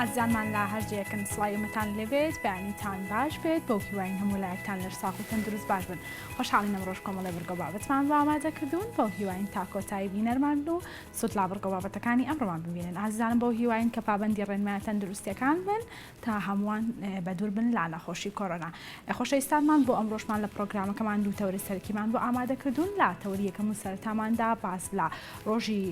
ئازانمان لا هەرجەیەکن سڵایەتان لەبێت بەیانیتان باش بێت بۆ هیواین هەموو لایەکتان لەرساق و تەندروست باش بن. خۆشحاڵی نەمڕۆژ کۆمەڵی بەرگۆ بابەتمان بۆ ئامادە کردوون بۆ هیواین تا کۆتایی بینەرمان و سوود لا بەرگۆ بابەتەکانی ئەمڕۆمان ببینن. ئازانم بۆ هیواین کە پابەندی ڕێنمایە تەندروستیەکان بن تا هەمووان بەدوور بن لا نەخۆشی کۆرۆنا. خۆشەویستانمان بۆ ئەمڕۆژمان لە پرۆگرامەکەمان دوو تەوری سەرکیمان بۆ ئامادە کردوون. لا تەوری یەکەم و سەرەتاماندا باس لە ڕۆژی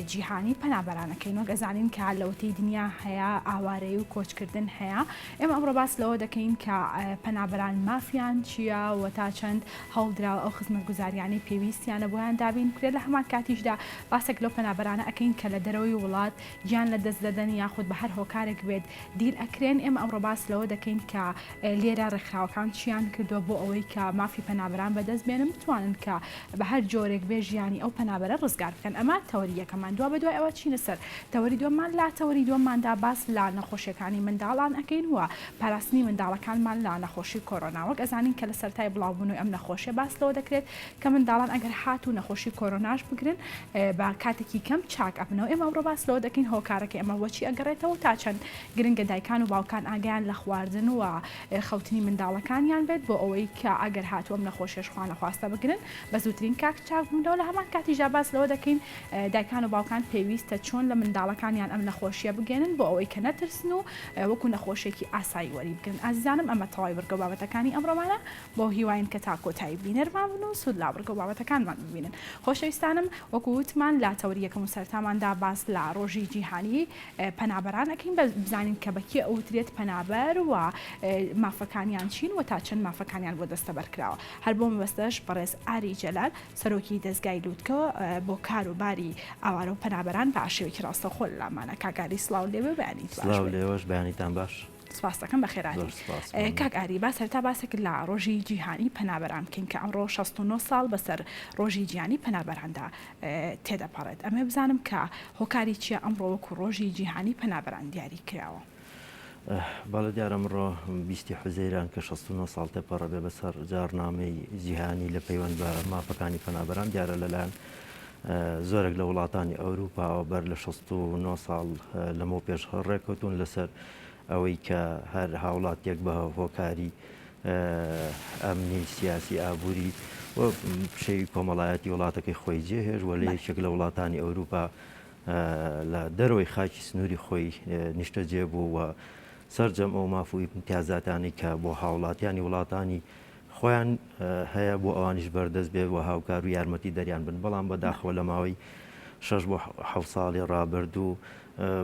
جیهانی پەنابەرانەکەین وەک ئەزانین کە لەوەتەی دنیا هەیە ئاوارەی و کۆچکردن هەیە. ئێمە ئەمڕۆ باس لەوە دەکەین کە پەنابەران مافیان چییە و تا چەند هەوڵدراوە ئەو خزمەتگوزاریانەی پێویستیانە بۆیان دابین کرێت. لە هەمان کاتیشدا باسێک لەو پەنابەرانە ئەەکەین کە لە دەرەوەی وڵات گیان لە دەست دەدەن یاخود بە هەر هۆکارێک بێت دیر ئەکرێن. ئێمە ئەمڕۆ باس لەوە دەکەین کە لێرە ڕێکخراوەکان چیان کردووە بۆ ئەوەی کە مافی پەنابەران بەدەست بێنن بتوانن کە بە هەر جۆرێک بێ ژیانی ئەو پەنابەرە ڕزگار بکەن. ئەمە تەوەری یەکەمان. دوا بە دوای ئەوە چینە سەر تەوەری دووەممان. لا تەوەری دووەمماندا باس لا نەخۆشیەکانی منداڵان ئەەکەین وە پاراستنی منداڵەکانمان لا نەخۆشی کۆرۆنا. وەک ئەزانین کە لە سەرەتای بڵاوبوونەوەی ئەم نەخۆشیە باس لەوە دەکرێت کە منداڵان ئەگەر هات و نەخۆشی کۆرۆناش بگرن بە کاتێکی کەم چاک ئەبنەوە. ئێمە ئەمڕۆ باس لەوە دەکەین هۆکارەکە ئەمە وەچی ئەگەڕێتەوە تا چەند گرنگە دایکان و باوکان ئاگیان لە خواردن و خەوتنی منداڵەکانیان بێت بۆ ئەوەی کە ئەگەر هاتووەم نەخۆشیش خوا نەخواستە بگرن بە زووترین کاک چاک بنەوە. لە هەمان کاتیژا باس لەوە دەکەین دایکان و باوکان پێویستە چۆن لە منداڵەکانیان ئەم نەخۆشیە بگێنن بۆ ئەوەی کە نەترسن و وەکو نەخۆشیێکی ئاسایی وەری بگرن. ئازیزانم ئەمە تەواوی بەرگە بابەتەکانی ئەمڕۆمانە بۆ هیواین کە تا کۆتایی بینەرمان بن و سوود لا بەرگە بابەتەکانمان ببینن. خۆشەویستانم وەکو وتمان لا تەوری یەکەم و سەرەتاماندا باس لە ڕۆژی جیهانی پەنابەران ئەەکەین بزانین کە بەکێ ئەوترێت پەنابەر و مافەکانیان چین و تا چەند مافەکانیان بۆ دەستەبەر کراوە. هەر بۆ مەبەستەش بەڕێز ئاری جەلال سەرۆکی دەستگای لووتکەوە بۆ کاروباری ئاوارە و پەنابەران بە ئاشێوەیەکی ڕاستەوخۆ لەمانە. کاکاری سڵاو لێوێ لێوەش بەیانیتان باش. سپاس دەکەم بە خێرایی. کاک ئاری با سەرتا باسێک لە ڕۆژی جیهانی پەنابەران بکەین کە ئەمڕۆ 69 ساڵ بەسەر ڕۆژی جیهانی پەنابەراندا تێدەپەڕێت. ئەمێ بزانم کە هۆکاری چیە ئەمڕۆ وەکو ڕۆژی جیهانی پەنابەران دیاری کراوە. باڵە دیارە ئەمڕۆ 20 حوزەیران کە 69 ساڵ تێپەڕە بێ بەسەر جارنامەی جیهانی لە پەیوەند بە مافەکانی پەنابەران دیارە لەلایەن زۆرێک لە وڵاتانی ئەوروپاوە بەر لە 69 ساڵ لەمە پێش ڕێککەوتون لەسەر ئەوەی کە هەر هاوڵاتێک بە هۆکاری ئەمنی سیاسی ئابووری و پشەی کۆمەڵایەتی وڵاتەکەی خۆی جێهێش وە لە یەکێک لە وڵاتانی ئەوروپا لە دەرەوەی خاکی سنووری خۆی نیشتە جێبوو و سەررجەم ئەو مافوی امتیازاتانی کە بۆ هاوڵاتیانی وڵاتانی خۆیان هەیە بۆ ئەوانیش بەردەست بێ و هاوکار و یارمەتی دەریان بن. بەڵام بەداخەوە لە ماوەی 6 بۆ 7 ساڵی ڕابردوو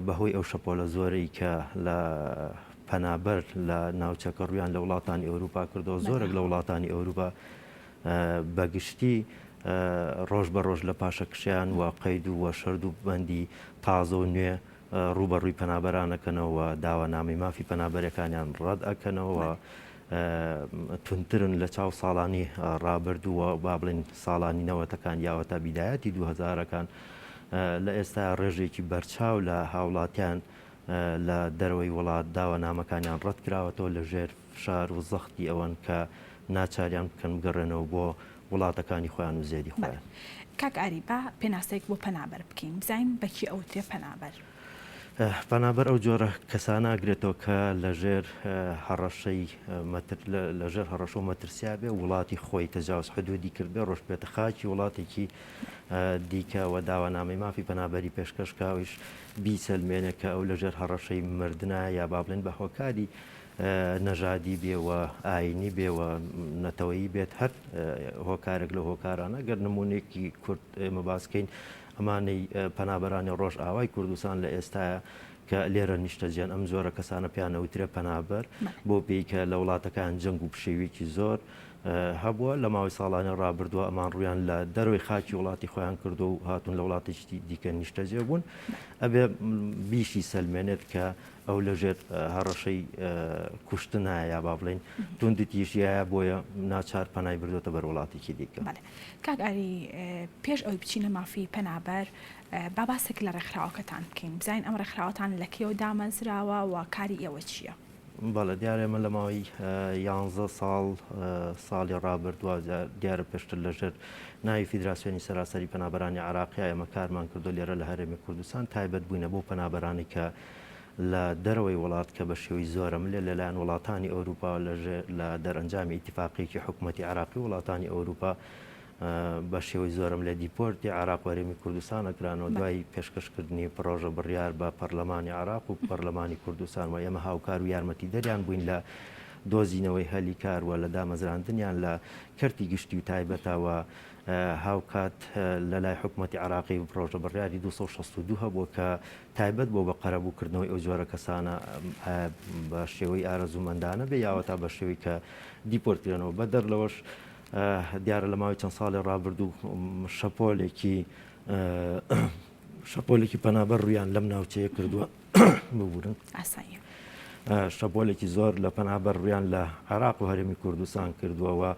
بەهۆی ئەو شەپۆلە زۆرەی کە لە پەنابەر لە ناوچەکە ڕویان لە وڵاتانی ئەوروپا کردەوە زۆرێک لە وڵاتانی ئەوروپا بەگشتی ڕۆژ بە ڕۆژ لە پاشەکشیان و قەید و شەرد و بەندی تازە و نوێ ڕوبەڕووی پەنابەرانەکەنەوە داوانامی مافی پەنابەرەکانیان ڕەت ئەکەنەوە تونترن لە چاو ساڵانی ڕابردووە با بڵێن ساڵانی نەوەتەکان یاوەتا بیدایەتی 2000ەکان لە ئێستا ڕێژێکی بەرچاو لە هاوڵاتیان لە دەرەوەی وڵات داوانامەکانیان ڕەت کراوەتەوە لە ژێر فشار و زەختی ئەوەن کە ناچاریان بکەن بگەڕێنەوە بۆ وڵاتەکانی خۆیان و زێری خۆیان. کاک ئاری با پێناسەیەک بۆ پەنابەر بکەین بزانین بەکی ئەوترێ پەنابەر. پەنابەر ئەو جۆرە کەسانە ئەگرێتەوە کە لەژێر هەڕەشەی لەژێر هەڕەشە و مەترسیا بێ وڵاتی خۆی تەجاوز حدودی کرد بێ ڕۆژ بێتە خاکی وڵاتێکی دیکە و داوانامی مافی پەنابەری پێشکەشکاویش بیسەلمێنێت کە ئەو لەژێر هەڕەشەی مردنا یا با بڵێن بە هۆکاری نەژادی بێوە ئاینی بێوە نەتەوەیی بێت هەر هۆکارێک لە هۆکارانە گەر نمونێکی کورد ئێمە باسکەین ئەمانەی پەنابەرانی ڕۆژ ئاوای کوردستان لە ئێستاە کە لێرە نیشتەجیان ئەم زۆرە کەسانە پیانەوترێ پەنابەر بۆ پێی کە لە وڵاتەکان جەنگ و پشێوێکی زۆر هەبووە لە ماوەی ساڵانی ڕابردووە ئەمان ڕویان لە دەروی خاکی وڵاتی خۆیان کردو و هاتون لە وڵاتێکی دیکە نیشتەجێ بوون. ئەبێ بیشی سەلمێنێت کە ئەو لەژێر هەڕەشەی کوشتنایە یا با بڵێن توندتیژیایە بۆیە ناچار پەنای بردوێتە بەر وڵاتێکی دیکە. کاک ئاری پێش ئەوی بچینە مافی پەنابەر با باسێک لە ڕێکخراوەکەتان بکەین بزانین ئەم ڕێکخراوەتان لەکێوە دامەزراوە و کاری ئێوە چییە؟ بەڵێ دیارە ئێمە لە ماوەی 11 ساڵ ساڵی ڕابردووە دیارە پێشتر لەژێر ناوی فیدراسیۆنی سەراسەری پەنابەرانی عراقی ئێمە کارمان کردو لێرە لە هەرێمی کوردستان تایبەت بووینە بۆ پەنابەرانی کە لە دەرەوەی وڵات کە بە شێوەی زۆرم لەلایەن وڵاتانی ئەوروپا لە دەرئەنجامی ئیتیفاقیەکی حکوومەتی عراقی وڵاتانی ئەوروپا بە شێوەی زۆرم لە دیپۆرتی عراق وەرێمی کوردستان ئەکرانەوە دوای پێشکەشکردنی پرۆژە بڕیار بە پەرلەمانی عراق و پەرلەمانی کوردستان و ئێمە هاوکار و یارمەتی دەریان بووین لە دۆزینەوەی هەلی کاروە لە دامەزراندنیان لە کەرتی گشتی و تایبەتەوە هاوکات لە لای حکوومەتی عراقی و پرۆژە بڕیاری 262 هەبووە کە تایبەت بۆ بە قەرەبووکردنەوەی ئەو جۆرە کەسانە بە شێوەی ئارەزوومەندانە بێ یاوە تا بە شێوەی کە دیپۆرتکرێنەوە بەدەر لەوەش دیارە لە ماوەی چەند ساڵی ڕابردوو شەپۆلێکی پەنابەر ڕویان لەم ناوچەیە کردووە ببورن شەپۆلێکی زۆر لە پەنابەر ڕویان لە عراق و هەرێمی کوردستان کردووەوە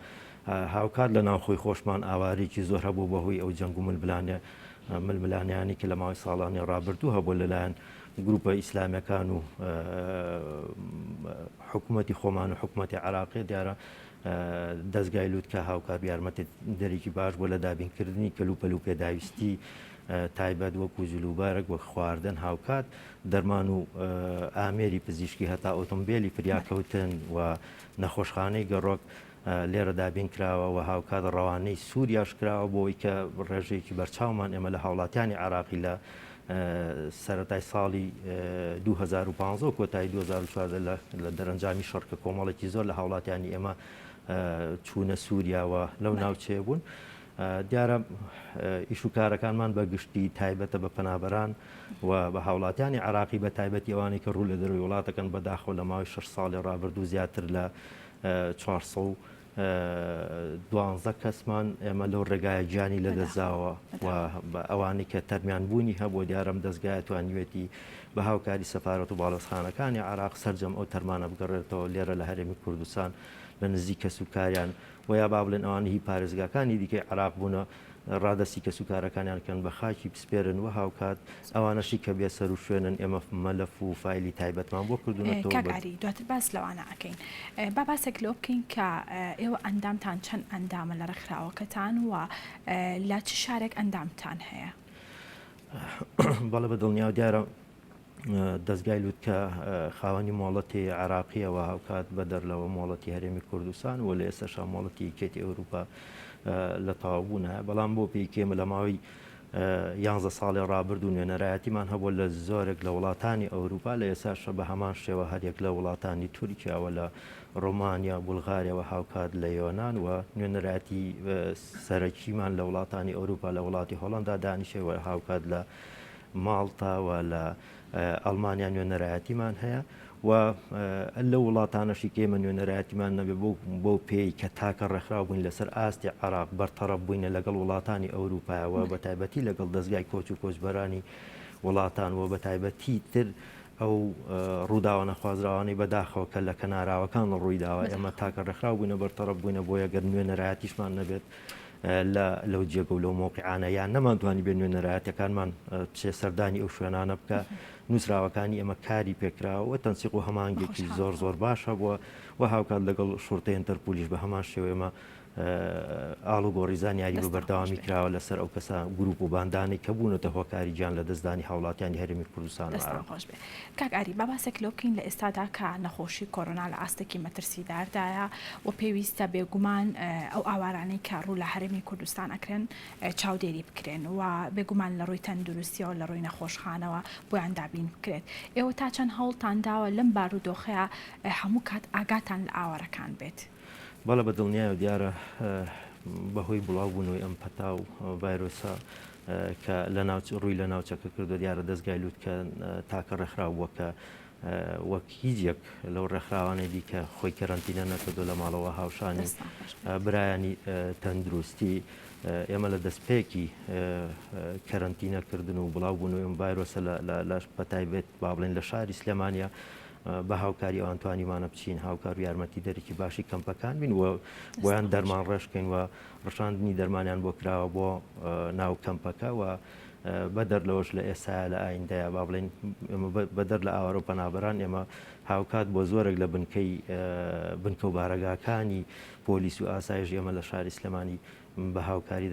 هاوکات لە ناوخۆی خۆشمان ئاوارێکی زۆر هەبوو بەهۆی ئەو جەنگ و ململانیانی کە لە ماوەی ساڵانی ڕابردوو هەبوو لەلایەن گروپە ئیسلامیەکان و حکوومەتی خۆمان و حکوومەتی عراقی دیارە دەستگای لووتکە هاوکار یارمەتی دەرێکی باش بۆ لە دابینکردنی کەلوپەل و پێداویستی تایبەت وەکو جلوبارێک وەک خواردن هاوکات دەرمان و ئامێری پزیشکی هەتا ئۆتۆمبیلی فریاکەوتن و نەخۆشخانەی گەڕۆک لێرە دابین کراوە و هاوکات ڕەوانەی سووریاش کراوە بۆی کە ڕێژەیەکی بەرچاومان ئێمە لە هاوڵاتیانی عراقی لە سەرەتای ساڵی 2015 کۆتایی 2014 لە دەرەنجامی شەڕکە کۆمەڵێکی زۆر لە هاوڵاتیانی ئێمە چوونە سووریاوە لەو ناوچەیە بوون دیارە ئیش و کارەکانمان بە گشتی تایبەتە بە پەنابەران و بە هاوڵاتیانی عراقی بە تایبەتی ئەوانەی کە ڕوو لە دەروی وڵاتەکەن بەداخەوە لە ماوەی 6 ساڵی ڕابردوو زیاتر لە 412 کەسمان ئێمە لەو ڕێگایە گیانی لەدەستداوە و ئەوانەی کە تەرمیان بوونی هەبوو دیارەم دەستگای توانیوێتی بە هاوکاری سەفارەت و باڵەسخانەکانی عراق سەرجەم ئەو تەرمانە بگەڕێتەوە لێرە لە هەرێمی کوردستان لە نزیک کەسوکاریان و یا با بڵێن ئەوان هی پارێزگاکانی دیکەی عراق بوونە ڕادستی کەسوکارەکانیانکەن بە خاکی پسپێرن و هاوکات ئەوانەشی کە بێ سەر و شوێنن ئێمە مەلەف و فایلی تایبەتمان بۆ کردوونەتەوە کاکاری دواتر باس لەوانە ئەەکەین با باسێک لەوە بکەین کە ئێوە ئەندامتان چەند ئەندامە لە ڕێکخراوەکەتان و لە چ شارێک ئەندامتان هەیە بەڵێ بە دڵنیاو دیارە دەستگای لووتکە خاوەنی مۆڵەتی عراقیەوە هاوکات بە دەرلەوە مۆڵەتی هەرێمی کوردستان و لە ئێستاشا مۆڵەتی کێتی ئەوروپا لە تەواوبوونە بەڵام بۆ پێیکێمە لە ماوەی 11 ساڵی ڕابردوو نوێنەرایەتیمان هەبوو لە زۆرێک لە وڵاتانی ئەوروپا لە ئێستاشە بە هەمان شێوە هەرێک لە وڵاتانی تورکیاوە لە ڕۆمانیا بولغاریەوە هاوکات لە یۆناان و نوێنەرایەتی سەرەکیمان لە وڵاتانی ئەوروپا لە وڵاتی هۆڵندا دانیشەوە هاوکات لە ماڵتاوە لە ئەڵمانیا نوێنەرایەتیمان هەیە و لە وڵاتانەشی کێمە نوێنەرایەتیمان نەبێ بۆ پێی کە تاکە ڕێکخراو بووین لەسەر ئاستی عراق بەرتەڕەب بووینە لەگەڵ وڵاتانی ئەوروپایەوە بە تایبەتی لەگەڵ دەستگای کۆچ و کۆچبەرانی وڵاتان و بە تایبەتی تر ئەو ڕووداوە نەخوازراوانەی بەداخەوە کە لە کەناراوەکان ڕوویداوە ئێمە تاکە ڕێکخراو بووینە بەرتەڕەب بووینە بۆ یەگەر نوێنەرایەتیشمان نەبێت لەو جێگە و لەو مۆقعانە یان نەمانتوانی بێن نوێنەرایەتەکانمان چێ سەردانی ئەو شوێنانە بکە نووسراوەکانی ئەمە کاری پێکراوە تەنسیق و هەمانگێکی زۆر باشە بووە و هاوکات لەگەڵ شورتە ئینتەرپۆلیش بە هەمان شێوەیەمە ئاڵ و گۆڕیزان یاری بە بەردەوامی کراوە لەسەر ئەو کەسە گروپ و باندانی کە بوونەتە هۆکاری گیان لە دەستدانی هاوڵاتیانی هەرێمی کوردستان خۆش بێ کاکاری باباسێک لەو بکەین لە ئێستادا کە نەخۆشی کۆڕۆنا لە ئاستێکی مەترسیداردایە و پێویستە بێگومان ئەو ئاوارانەی کە ڕوو لە هەرێمی کوردستان ئەکرێن چاودێری بکرێن و بێگومان لە ڕووی تەندروستیەوە لە ڕووی نەخۆشخانەوە بۆیان دابین بکرێت ئێوە تا چەند هەوڵتان داوە لەم بارودۆخەیە هەموو کات ئاگاتان لە ئاوارەکان بێت بەڵە بە دڵنیایە دیارە بەهۆی بڵاوبوونەوەی ئەم پەتا و ڤایرۆسە کە ڕووی لە ناوچەکە کردو دیارە دەستگای لووتکە تاکە ڕێکخراوە کە وەک هیچیەک لەو ڕێکخراوانەی دیکە خۆی کەرەنتینە نەکردو لە ماڵەوە هاوشانی برایانی تەندروستی ئێمە لە دەستپێکی کەرەنتینەکردن و بڵاوبوونەوەی ئەم ڤایرۆسە لە بەتایبێت با بڵێن لە شاری سلێمانیا بە هاوکاری ئەوانتوانیمانە بچین هاوکار و یارمەتی دەرێکی باشی کەمپەکان بین و بۆیان دەرمان ڕێژکەین و ڕەشاندنی دەرمانیان بۆ کراوە بۆ ناو کەمپەکە و بەدەر لەوەش لە ئێستا لە ئایندەیە با بڵێن بەدەر لە ئاوارە و پەنابەران ئێمە هاوکات بۆ زۆرێک لە بنکە و بارەگاکانی پۆلیس و ئاسایش ئێمە لە شاری سلێمانی بە هاوکاری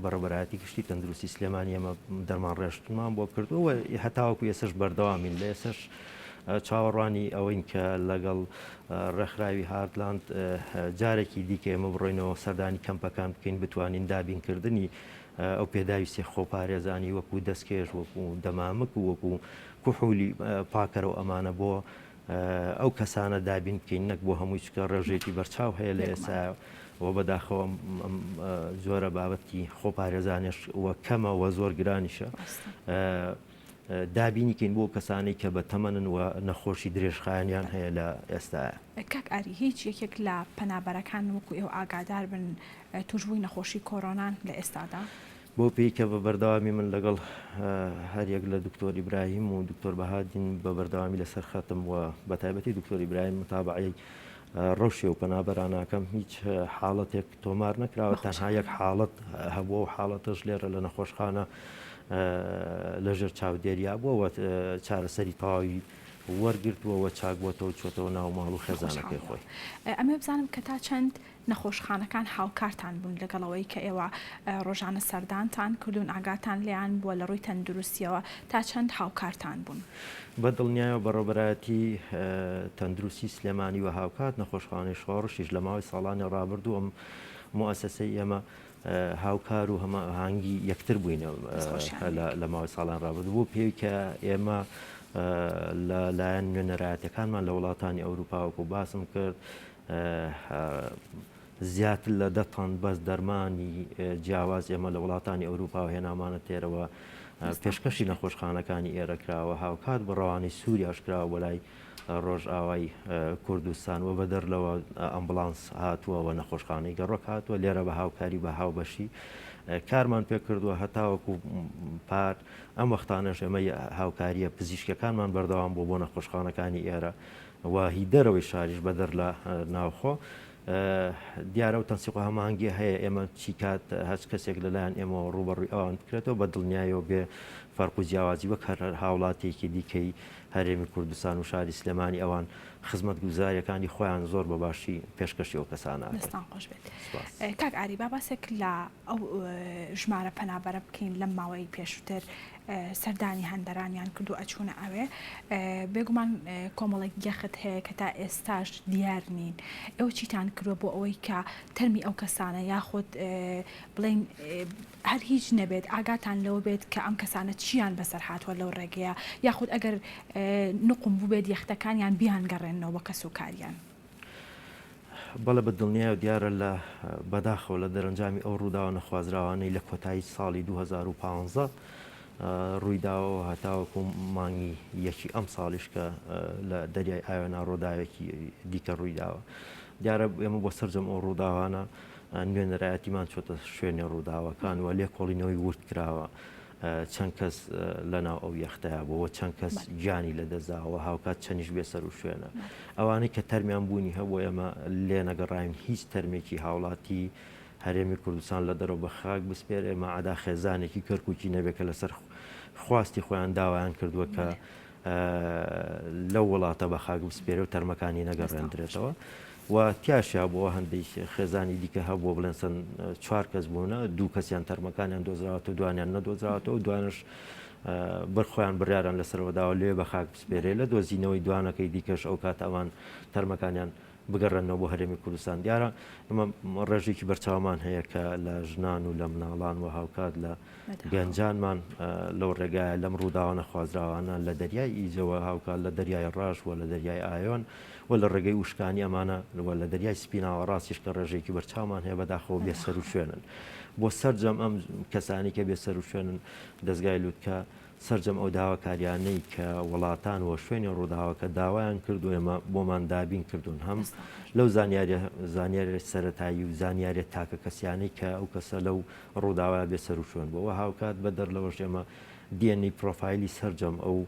بەڕێوەبەرایەتی گشتی تەندروستی سلێمانی ئێمە دەرمان ڕێشتمان بۆ کردووە هەتاوەکو ئێسش بەردەوامین لە ئێسش چاوەڕوانی ئەوەین کە لەگەڵ ڕێکخراوی هاردلاند جارێکی دیکە ئێمە بڕۆینەوە سەردانی کەمپەکان بکەین بتوانین دابینکردنی ئەو پێداویستی خۆپارێزانی وەکو دەستکێش وەکو دەمامک و وەکو کوحولی پاکەرەوە ئەمانە بۆ ئەو کەسانە دابین بکەین نەک بۆ هەمووی چکە ڕێژێکی بەرچاو هەیە لە ئێستا و بەداخەوە زۆرە بابەتی خۆپارێزانش وە کەمە وە زۆر گرانیشە دابینیکەین بۆ کەسانی کە بە تەمەنن و نەخۆشی درێژخایانیان هەیە لە ئێستاە. کاک ئاری هیچ یەکێک لە پەنابەرەکان وەکو ئێوە ئاگادار بن توشبووی نەخۆشی کۆرۆنان لە ئێستادا؟ بۆ پێی کە بە بەردەوامی من لەگەڵ هەریەک لە دکتۆر ئیبراهیم و دکتۆر بەهادین بە بەردەوامی لەسەر خەتم و بە تایبەتی دکتۆر ئیبراهیم متابعەی ڕەوشێ و پەنابەراناکەم هیچ حاڵەتێک تۆمار نەکراوە تەنها یەک حاڵەت هەبووە و حاڵەتەش لێرە لە نەخۆشخانە لەژێر چاودێریا بووەوە چارەسەری تەواوی وەرگرتووەوە چاک بووەتەوە چۆتەوە ناو ماڵ و خێزانەکەی خۆی. ئەمە بزانم کە تا چەند نەخۆشخانەکان هاوکارتان بوون لەگەڵەوەی کە ئێوە ڕۆژانە سەردانتان کردوون ئاگاتان لیان بووە لە ڕووی تەندروستیەوە تا چەند هاوکارتان بوون؟ بە دڵنیایە بەڕێوەبەرایەتی تەندروستی سلێمانی و هاوکات نەخۆشخانەی شۆڕشیش لە ماوەی ساڵانی ڕابردوو ئەم موسسەی ئێمە هاوکار و هەمە هەنگی یەکتر بووینە لە ماوەی ساڵان ڕابردوو بۆ پێی کە ئێمە لەلایەن نوێنەرایەتەکانمان لە وڵاتانی ئەوروپاوەکو باسم کرد زیاتر لە 10 تۆن بەس دەرمانی جیاواز ئێمە لە وڵاتانی ئەوروپا هێنامانە تێرەوە پێشکەشی نەخۆشخانەکانی ئێرەکراوە هاوکات بە ڕەوانی سووریاشکراوە بۆ لای ڕۆژئاوای کوردستان و بەدەر لەوە ئەمبڵانس هاتووەوە نەخۆشخانەی گەڕۆک هاتووە لێرە بە هاوکاری بە هاوبەشی کارمان پێ کردووە هەتاوەکو پار ئەم وەختانەش ئێمە هاوکاریە پزیشکەکانمان بەردەوام بۆ نەخۆشخانەکانی ئێرە واهی دەرەوەی شاریش بەدەر لە ناوخۆ دیارە و تەنسیق هەمانگی هەیە ئێمە چی کات هەچ کەسێک لەلایەن ئێمە ڕوبەڕووی ئەوان بکرێتەوە بە دڵنیایەوە بێ فەرق و جیاوازی وەک هەر هاوڵاتێکی دیکەی هەرێمی کوردستان و شاری سلێمانی ئەوان خزمەت گوزاریەکانی خۆیان زۆر بە باشی پێشکەشی ئەو کەسانە. دەستان خۆش بێت. کاک ئاری با باسێک لە ئەو ژمارە پەنابەرە بکەین لەم ماوەی پێشووتر سەردانی هەندەرانیان کردو ئەچوونە ئەوێ بێگومان کۆمەڵێک یەخت هەیە کە تا ئێستاش دیار نین ئێوە چیتان کردووە بۆ ئەوەی کە تەرمی ئەو کەسانە یاخود بڵێن هەر هیچ نەبێت ئاگاتان لەوە بێت کە ئەم کەسانە چیان بەسەر هاتووە لەو ڕێگەیە یاخود ئەگەر نقم بوو بێت یەختەکانیان بیان گەڕێنەوە بە کەسوکاریان؟ بەڵێ بە دڵنیای و دیارە لە بەداخەوە لە دەرەنجامی ئەو ڕووداوە نەخوازراوانەی لە کۆتایی ساڵی 2015 ڕوویداوە هەتاوەکو مانگی یەکی ئەم ساڵیش کە لە دەریای ئاوێنا ڕۆداوێکی دیکە ڕوویداوە دیارە ئێمە بۆ سەرجەم ئەو ڕووداوانە نوێنەرایەتیمان چۆتە شوێنێ ڕووداوەکان و لێ کۆڵینەوەی ورد کراوە چەند کەس لەناو ئەو یەختەیە بۆەوە چەند کەس گیانی لە دەزاوە هاوکات چەنیش بێسەر و شوێنە ئەوانەی کە تەرمیان بوونی هەبوو ئێمە لێ نەگەڕاین هیچ تەرمێکی هاوڵاتی هەرێمی کوردستان لە دەرەوە بە خاک بسپێر ئێمە عادا خێزانێکی کەرکووکی نەبێکە لەسەر خواستی خۆیان داوایان کردووە کە لەو وڵاتە بە خاک بسپێرە و تەرمەکانی نەگەڕێنرێتەوە و تیاشیا بۆ هەندێک خێزانی دیکە هەبووە بڵێن چەند 4 کەس بوونە 2 کەسیان تەرمەکانیان دۆزراوەتە دوانیان نەدۆزراوەتەوە دوانش بەرخۆیان بڕیاران لەسەرەوەداوە لێ بە خاک بسپێرێ لە دۆزینەوەی دوانەکەی دیکەش ئەو کات ئەوان تەرمەکانیان بگەڕێنەوە بۆ هەرێمی کوردستان دیارە ئەمە ڕێژێکی بەرچاومان هەیە کە لە ژنان و لە مناڵان و هاوکات لە گەنجانمان لەو ڕێگایە لەم ڕووداوە نەخوازراوانە لە دەریای ئیجەوە هاوکات لە دەریای ڕاش و لە دەریای ئایۆن و لە ڕێگەی وشکانی ئەمانە لە دەریای سپیناوە ڕاستیش کە ڕێژێکی بەرچاومان هەیە بەداخەوە بێسەر و شوێنن بۆ سەرجەم ئەم کەسانی کە بێسەر و شوێنن دەستگای لووتکە سەرجەم ئەو داواکاریانەی کە وڵاتان و شوێنی ڕووداوەکە داوایان کردو ئێمە بۆمان دابین کردوون هەم لەو زانیاری سەرەتایی و زانیارێت تاکە کەسیانەی کە ئەو کەسە لەو ڕووداوای بێسەر و شوێن بۆەوە هاوکات بە دەر لەوەش ئێمە دیێنی پرۆفایلی سەرجەم ئەو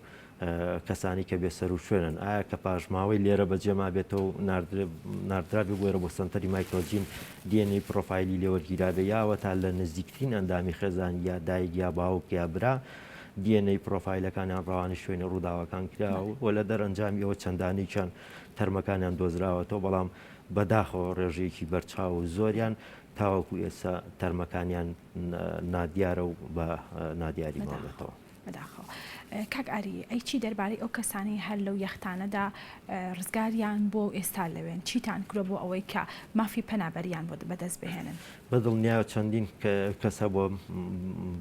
کەسانی کە بێسەر و شوێنن ئایا کە پاژماوەی لێرە بەجێما بێتەوە نردرابی بۆێرە بۆ سنتەری مایکرۆجین دیێنەی پرۆفایلی لێوەرگیرابێ یاوە تا لە نزیکترین ئەندامی خێزان یا دایک یا باوک یا برا دیێنەی پرۆفایلەکانیان ڕەوانی شوێنی ڕووداوەکان کراوە و لە دەرەنجامیەوە چەندانێکیان تەرمەکانیان دۆزراوەتەوە بەڵام بەداخەوە ڕێژەیەکی بەرچاو و زۆریان تاوەکو ئێستا تەرمەکانیان نادیارە و بە نادیاری ماڵێتەوە. بەداخەوە کاک ئاری ئەی چی دەربارەی ئەو کەسانی هەر لەو یەختانەدا ڕزگاریان بۆ ئێستا لەوێن چیتان کرۆ بۆ ئەوەی کە مافی پەنابەریان بۆ بەدەست بهێنن بەدڵنیاوە چەندین کەسە بۆ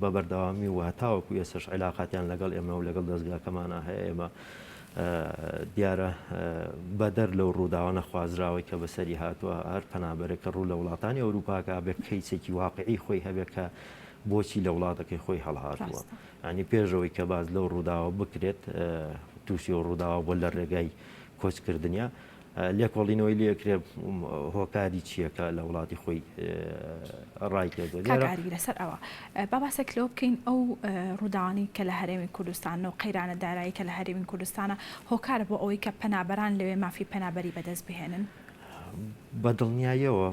بە بەردەوامی و هەتاوەکو ێسش عیلاقاتیان لەگەڵ ئێمە و لەگەڵ دەستگاکەمانە هەیە ئێمە دیارە بەدەر لەو ڕووداوە نەخوازراوەی کە بەسەری هاتووە هەر پەنابەرێکە ڕوو لە وڵاتانی ئەوروپاکە بێ کەیسێکی واقعی خۆی هەبێت کە بۆچی لە وڵاتەکەی خۆی هەڵهاتووە ینی پێشەوەی کە باز لەو ڕووداوە بکرێت تووشی و ڕووداوە بۆ لە ڕێگای کۆچکردنیە لێکۆڵینەوەی لێکرێ هۆکاری چیەکە لە وڵاتی خۆی ڕای کردو لەسەر ئەوە باباسێک لەوە بکەین ئەو ڕووداوانی کە لە هەرێمی کوردستان و قەیرانە دارایی کە لە هەرێمی کوردستانە هۆکارە بۆ ئەوەی کە پەنابەران لەوێ مافی پەنابەری بەدەست بهێنن بەدڵنیاییەوە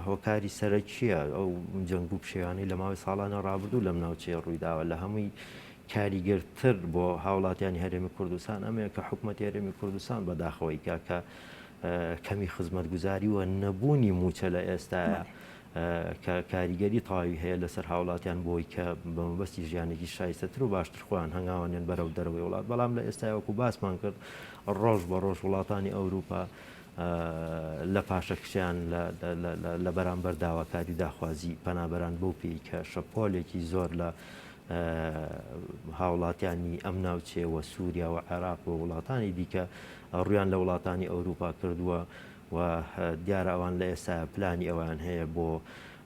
هۆکاری سەرەکیە ئەو جەنگ و پشێوانی لە ماوەی ساڵانە ڕابردوو لەم ناوچەیە ڕوویداوە لە هەمووی کاریگەرتر بۆ هاوڵاتیانی هەرێمی کوردستان ئەمەیە کە حکوومەتی هەرێمی کوردستان بەداخەوەی کاکە کەمی خزمەتگوزاری و نەبوونی موچە لە ئێستاە کە کاریگەری تاوی هەیە لەسەر هاوڵاتیان بۆی کە بە مەبەستی ژیانێکی شایستەتر و باشتر خۆیان هەنگاوانیان بەرەو دەرەوەی وڵات بەڵام لە ئێستاوەکو باسمان کرد ڕۆژ بە ڕۆژ وڵاتانی ئەوروپا لە پاشەکشیان لە بەرامبەر داواکاری داخوازی پەنابەران بۆ پێی کە شەپۆلێکی زۆر لە هاوڵاتیانی ئەم ناوچێوە سووریا و عێراق و وڵاتانی دیکە ڕویان لە وڵاتانی ئەوروپا کردووە و دیارە ئەوان لە ئێستا پلانی ئەوان هەیە بۆ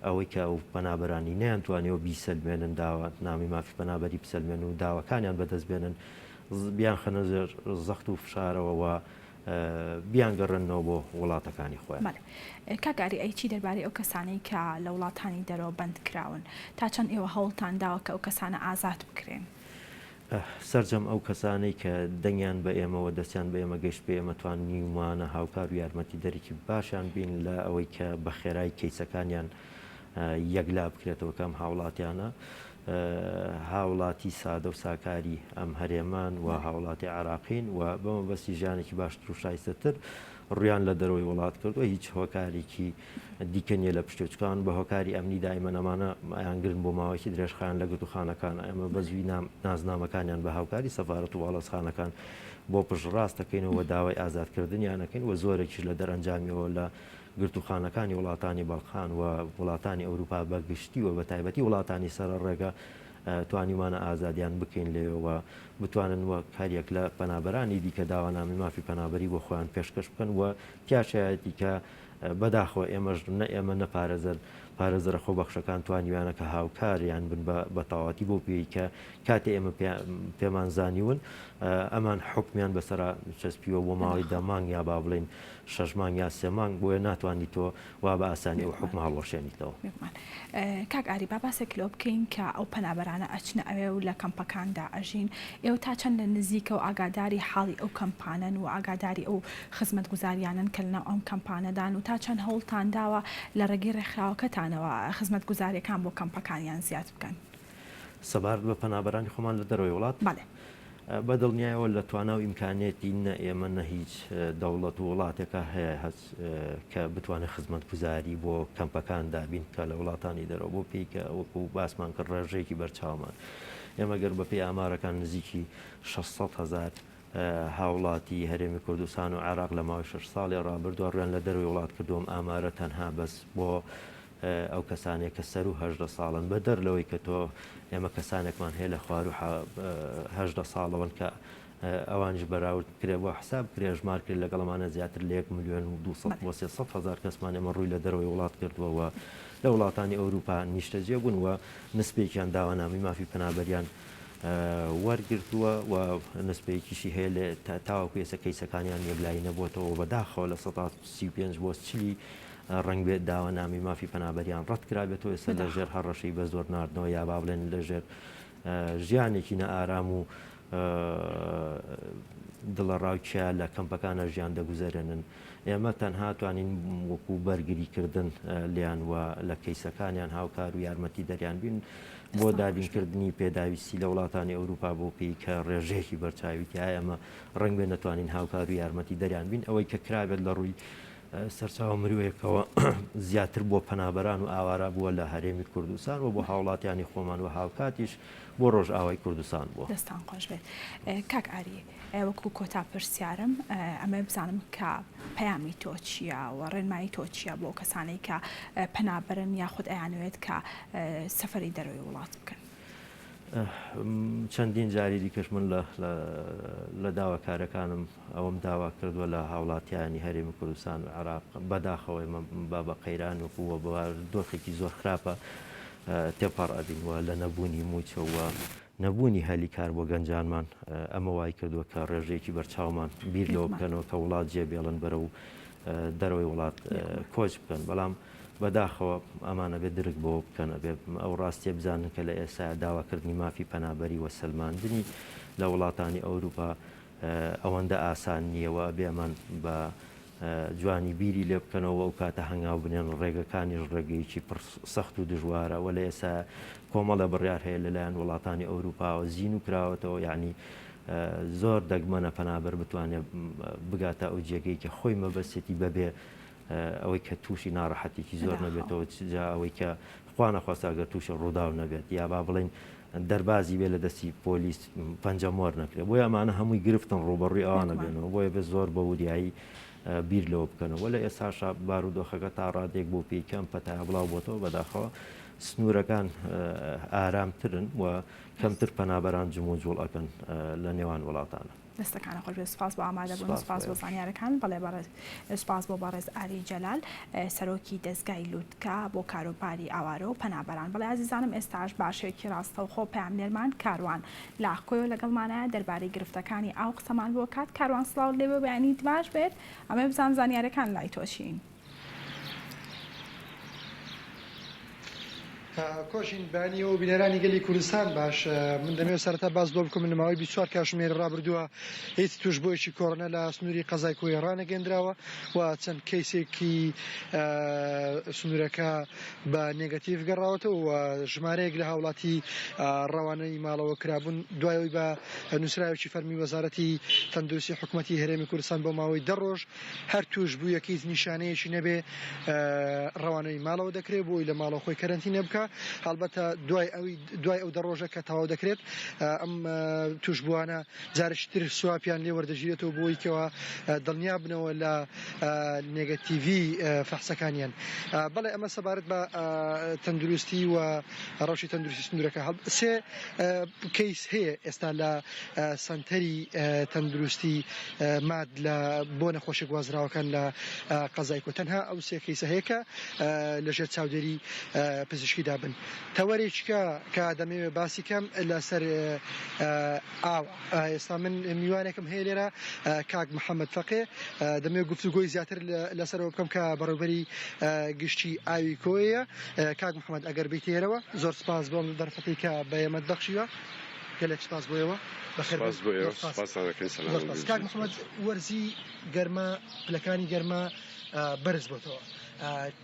ئەوەی کە ئەو پەنابەرانی نەیانتوانێەوە بیسەلمێنن داوە نامی مافی پەنابەری بسەلمێن و داواکانیان بەدەست بێنن بیان خەنە زەخت و فشارەوە بیان گەڕێنەوە بۆ وڵاتەکانی خۆیان. کاگاری ئەی چی دەربارەی ئەو کەسانەی کە لە وڵاتانی دەرەوە بەند کراون تا چەند ئێوە هەوڵتان داوە کە ئەو کەسانە ئازاد بکرێن؟ سەرجەم ئەو کەسانەی کە دەنگیان بە ئێمەوە دەستیان بە ئێمە گەشت پێ ئێمە توانیمانە هاوکار و یارمەتی دەرێکی باشیان بین لە ئەوەی کە بە خێرای کەیسەکانیان یەکلا بکرێتەوە کەم هاوڵاتیانە هاوڵاتی سادە و ساکاری ئەم هەرێمان و هاوڵاتی عراقین و بەمە بەستی ژیانێکی باشتر و شایستەتر ڕویان لە دەرەوەی وڵات کردووە هیچ هۆکارێکی دیکە نیە لە پشتێچکان بە هۆکاری ئەمنی دایمەنەمانە ئایانگرن بۆ ماوەیەکی درێژخایان لە گرتوخانەکان ئەمە بەزوی نازنامەکانیان بە هاوکاری سەفارەت و واڵەسخانەکان بۆ پشتڕاستەکەینەوە داوای ئازادکردنیانەکەین و زۆرێکی لە دەرەنجامیەوە لە گرتوخانەکانی وڵاتانی بەڵخان و وڵاتانی ئەوروپا بەگشتی و بە تایبەتی وڵاتانی سەر ڕێگە توانیمانە ئازادیان بکەین لێەوە بتوانن وە کاریەک لە پەنابەرانی دیکە داوانامی مافی پەنابەری بۆ خۆیان پێشکەش بکەن و کیاشایەتی کە بەداخەوە ئێمەش ئێمە نەپارێزەر پارێزەرە خۆبەخشەکان توانیوانە کە هاوکاریان بن بە تەواتی بۆ پێی کە کاتێ ئێمە پێمان زانیون ئەمان حکمیان بەسەرا چەسپیوە بۆ ماوەی دەمانگ یا با بڵین 6 مانگ یا 3 مانگ بۆیە ناتوانانی تۆ وا بە ئاسانی ئەو حکم هەڵوەشێنیتەوە. کاک ئاری باباسێک لۆ بکەین کە ئەو پەنابەرانە ئەچنە ئەوێ و لە کەمپەکاندا ئەژین ئێوە تا چەند لە نزیکە و ئاگاداری حاڵی ئەو کەمپانن و ئاگاداری ئەو خزمەت گوزاریانن کە لەناو ئەم کەمپانەدان و تا چەند هەوڵتان داوە لە ڕێگەی ڕێکخراوەکەتانەوە خزمەت گوزاریەکان بۆ کەمپەکانیان زیاد بکەن؟ سەبارەت بە پەنابەرانی خۆمان لە دەرەوەی وڵات بەدڵنیایەوە لە توانە و ئیمکانێتی نە ئێمە نە هیچ دەوڵەت و وڵاتێکە هەیە هەست کە بتوانێت خزمەت گوزاری بۆ کەمپەکان دابین کە لە وڵاتانی دەرەوە بۆ پێیکە وەکو باسمان کرد ڕێژەیەکی بەرچاومان ئێمە گەر بە پێی ئامارەکان نزیکی 600,000 هاوڵاتی هەرێمی کوردستان و عێراق لە ماوەی 6 ساڵی ڕابردووە ڕوێن لە دەروی وڵات کردوم ئامارە تەنها بەس بۆ ئەو کەسانێک کە سەر و 18 ساڵن بە دەر لەوەی کە تۆ ئێمە کەسانێکمان هەیە لە خوار و 18 ساڵەوەن کە ئەوانش بەراورد کرێ بۆ حساب کرێژمار کرد لەگەڵمانە زیاتر لە 1,200,000 کەسمان ئێمە ڕووی لە دەرەوەی وڵات کردووە لە وڵاتانی ئەوروپا نیشتەجێ بوون و نسبێکیان داوانامی مافی پەنابەریان وەرگرتووە و نسبەیەکیشی هەیە لە تاوەکو ێستا کەیسەکانیان یەکلایی نەبووەتەوە بەداخەوە لە 35 بۆ 40 ڕنگ بێت داوانامی مافی پەنابەریان ڕەت کرابێتەوە ئێستا لەژێر هەڕەشەی بە زۆر ناردنەوە یا با بڵێن لەژێر ژیانێکی نەئارام و دڵە ڕاوچیا لە کەمپەکانە ژیان دەگوزارێنن ئێمە تەنها توانین وەکو بەرگریکردن لیان وە لە کەیسەکانیان هاوکار و یارمەتی دەریان بین بۆ دابینکردنی پێداویستی لە وڵاتانی ئەوروپا بۆکەی کە ڕێژێکی بەرچاویتی ئێمە ڕنگ بێ نەتوانین هاوکار و یارمەتی دەریان بین ئەوەی کە کرابێت لە ڕووی سەرچاوە مروویەکەوە زیاتر بۆ پەنابەران و ئاوارە بووە لە هەرێمی کوردستان و بۆ هاوڵاتیانی خۆمان و هاوکاتیش بۆ ڕۆژئاوای کوردستان بووە. دەستان خۆش بێت. کاک ئاری وەکو کۆتا پرسیارم ئەمە بزانم کە پەیامی تۆ چییە و ڕێنمایی تۆ چییە بۆ کەسانەی کە پەنابەرن یاخود ئەیانوێت کە سەفەری دەروی وڵات بکەن. چەندین جاری دیکەش من لە داواکارەکانم ئەوەم داوا کردووە لە هاوڵاتیانی هەرێمی کوردستان و عێراق بەداخەوەی بابە قەیران وەکووە بە دۆخێکی زۆر خراپە تێپەڕ ئەبینوە لە نەبوونی موچەوە نەبوونی هەلی کار بۆ گەنجانمان ئەمە وای کردووە کە ڕێژەیەکی بەرچاومان بیر لەوە بکەنەوە کە وڵات جێبێڵن بەرە و دەرەوەی وڵات کۆچ بکەن بەڵام بەداخەوە ئەمانە بێ درک بۆ بکەنە بێ ئەو ڕاستیە بزانن کە لە ئێستا داواکردنی مافی پەنابەری وە سلماندنی لە وڵاتانی ئەوروپا ئەوەندە ئاسان نییەوە بێمان بە جوانی بیری لێ بکەنەوە ئەو کاتە هەنگاو بنێن ڕێگەکانیش ڕێگەیەکی پڕ سەخت و دژوارە وە لە ئێستا کۆمەڵە بڕیار هەیە لەلایەن وڵاتانی ئەوروپاوە زین و کراوەتەوە یعنی زۆر دەگمەنە پەنابەر بتوانێت بگاتە ئەو جێگەی کە خۆی مەبەستێتی بەبێ ئەوەی کە تووشی ناڕەحەتێکی زۆر نەبێتەوە جا ئەوەی کە خوا نەخواست ئەگەر تووشە ڕووداو نەبێت یا با بڵێن دەربازی بێ لە دەستی پۆلیس پەنجەمۆر نەکرێت بۆیە ئەمانە هەمووی گرفتن ڕوبەڕووی ئەوانە بێنەوە بۆیە بێ زۆر بە وریایی بیر لەوە بکەنەوە لە ئێستاشا بارودۆخەکە تا ڕادێک بۆ پێیکەم پەتای بڵاو بۆتەوە بەداخەوە سنوورەکان ئارامترن و کەمتر پەنابەران جم و جوڵ ئەکەن لە نێوان وڵاتانە. دەستەکانە خۆش بێ سوپاس بۆ ئامادەبوون سوپاس بۆ زانیارەکان بەڵێ سوپاس بۆ بەڕێز ئاری جەلال سەرۆکی دەستگای لووتکە بۆ کاروباری ئاوارە و پەنابەران. بەڵێ عزیزانم ئێستاش باشێکی ڕاستەوخۆ پامنێرمان کاروان لاخکۆی و لەگەڵمانە دەربارەی گرفتەکانی ئاو قسەمان بۆ کات کاروان سڵاو لێوە بەیانی باش بێت ئەمە بزان زانیارەکان لای تۆشین. کۆشین بانی و بینەرانی گەلی کوردستان باش من دەمەوێت سەرەتا باز دۆ بکەم من ماوەی 24 کاتژمێر ڕابردووە هیچ توشبۆیەکی کۆڕۆنا لە سنووری قەزای کۆی ڕانەگەندراوە و چەند کەیسێکی سنوورەکە بە نێگەتیڤ گەڕاوەتەوە و ژمارەیەک لە هاوڵاتی ڕەوانەی ماڵەوە کرابوون دوایەوەی بە نووسراوێکی فەرمی وەزارەتی تەندروستی حکوومەتی هەرێمی کوردستان بۆ ماوەی 10 ڕۆژ هەر توشبوویەکی نیشانەیەکی نەبێ ڕەوانەی ماڵەوە دەکرێت بۆی لە ماڵەوە خۆی کەرەنتینە بکە هەڵبەتە دوای ئەو 10 ڕۆژە کە تەواو دەکرێت ئەم توشبووانە جارشتر سواپیان لێ وەردەگیرێتەوە بۆی کەەوە دڵنیا بنەوە لە نێگەتیڤی فەحسەکانیان. بەڵێ ئەمە سەبارەت بە تەندروستی و ڕەوشی تەندروستی سنوورەکە سێ کەیس هەیە ئێستا لە سەنتەری تەندروستی ماد لە بۆ نەخۆشە گوازراوەکان لە قەزای کۆ تەنها ئەو سێ کەیسە هەیە کە لەژێر چاودێری پزیشکی دابن. تەوەرێککە کە دەمەوێت باسی کەم لەسەر ئاو ئێستا من میوانێکم هەیە لێرە کاک محەممەد فەقێ دەمەوێت گفتوگۆی زیاتر لەسەرەوە بکەم کە بەڕێوبەری گشتی ئاوی کۆیە. کاک محەممەد ئەگەر بیتێرەوە زۆر سپاس بۆم دەرفەتی کە بە ئێمە دەخشیوە گەلێک سپاس بۆیەوە کاک محەممەد وەرزی گەرمە پلەکانی گەرمە بەرز بۆتەوە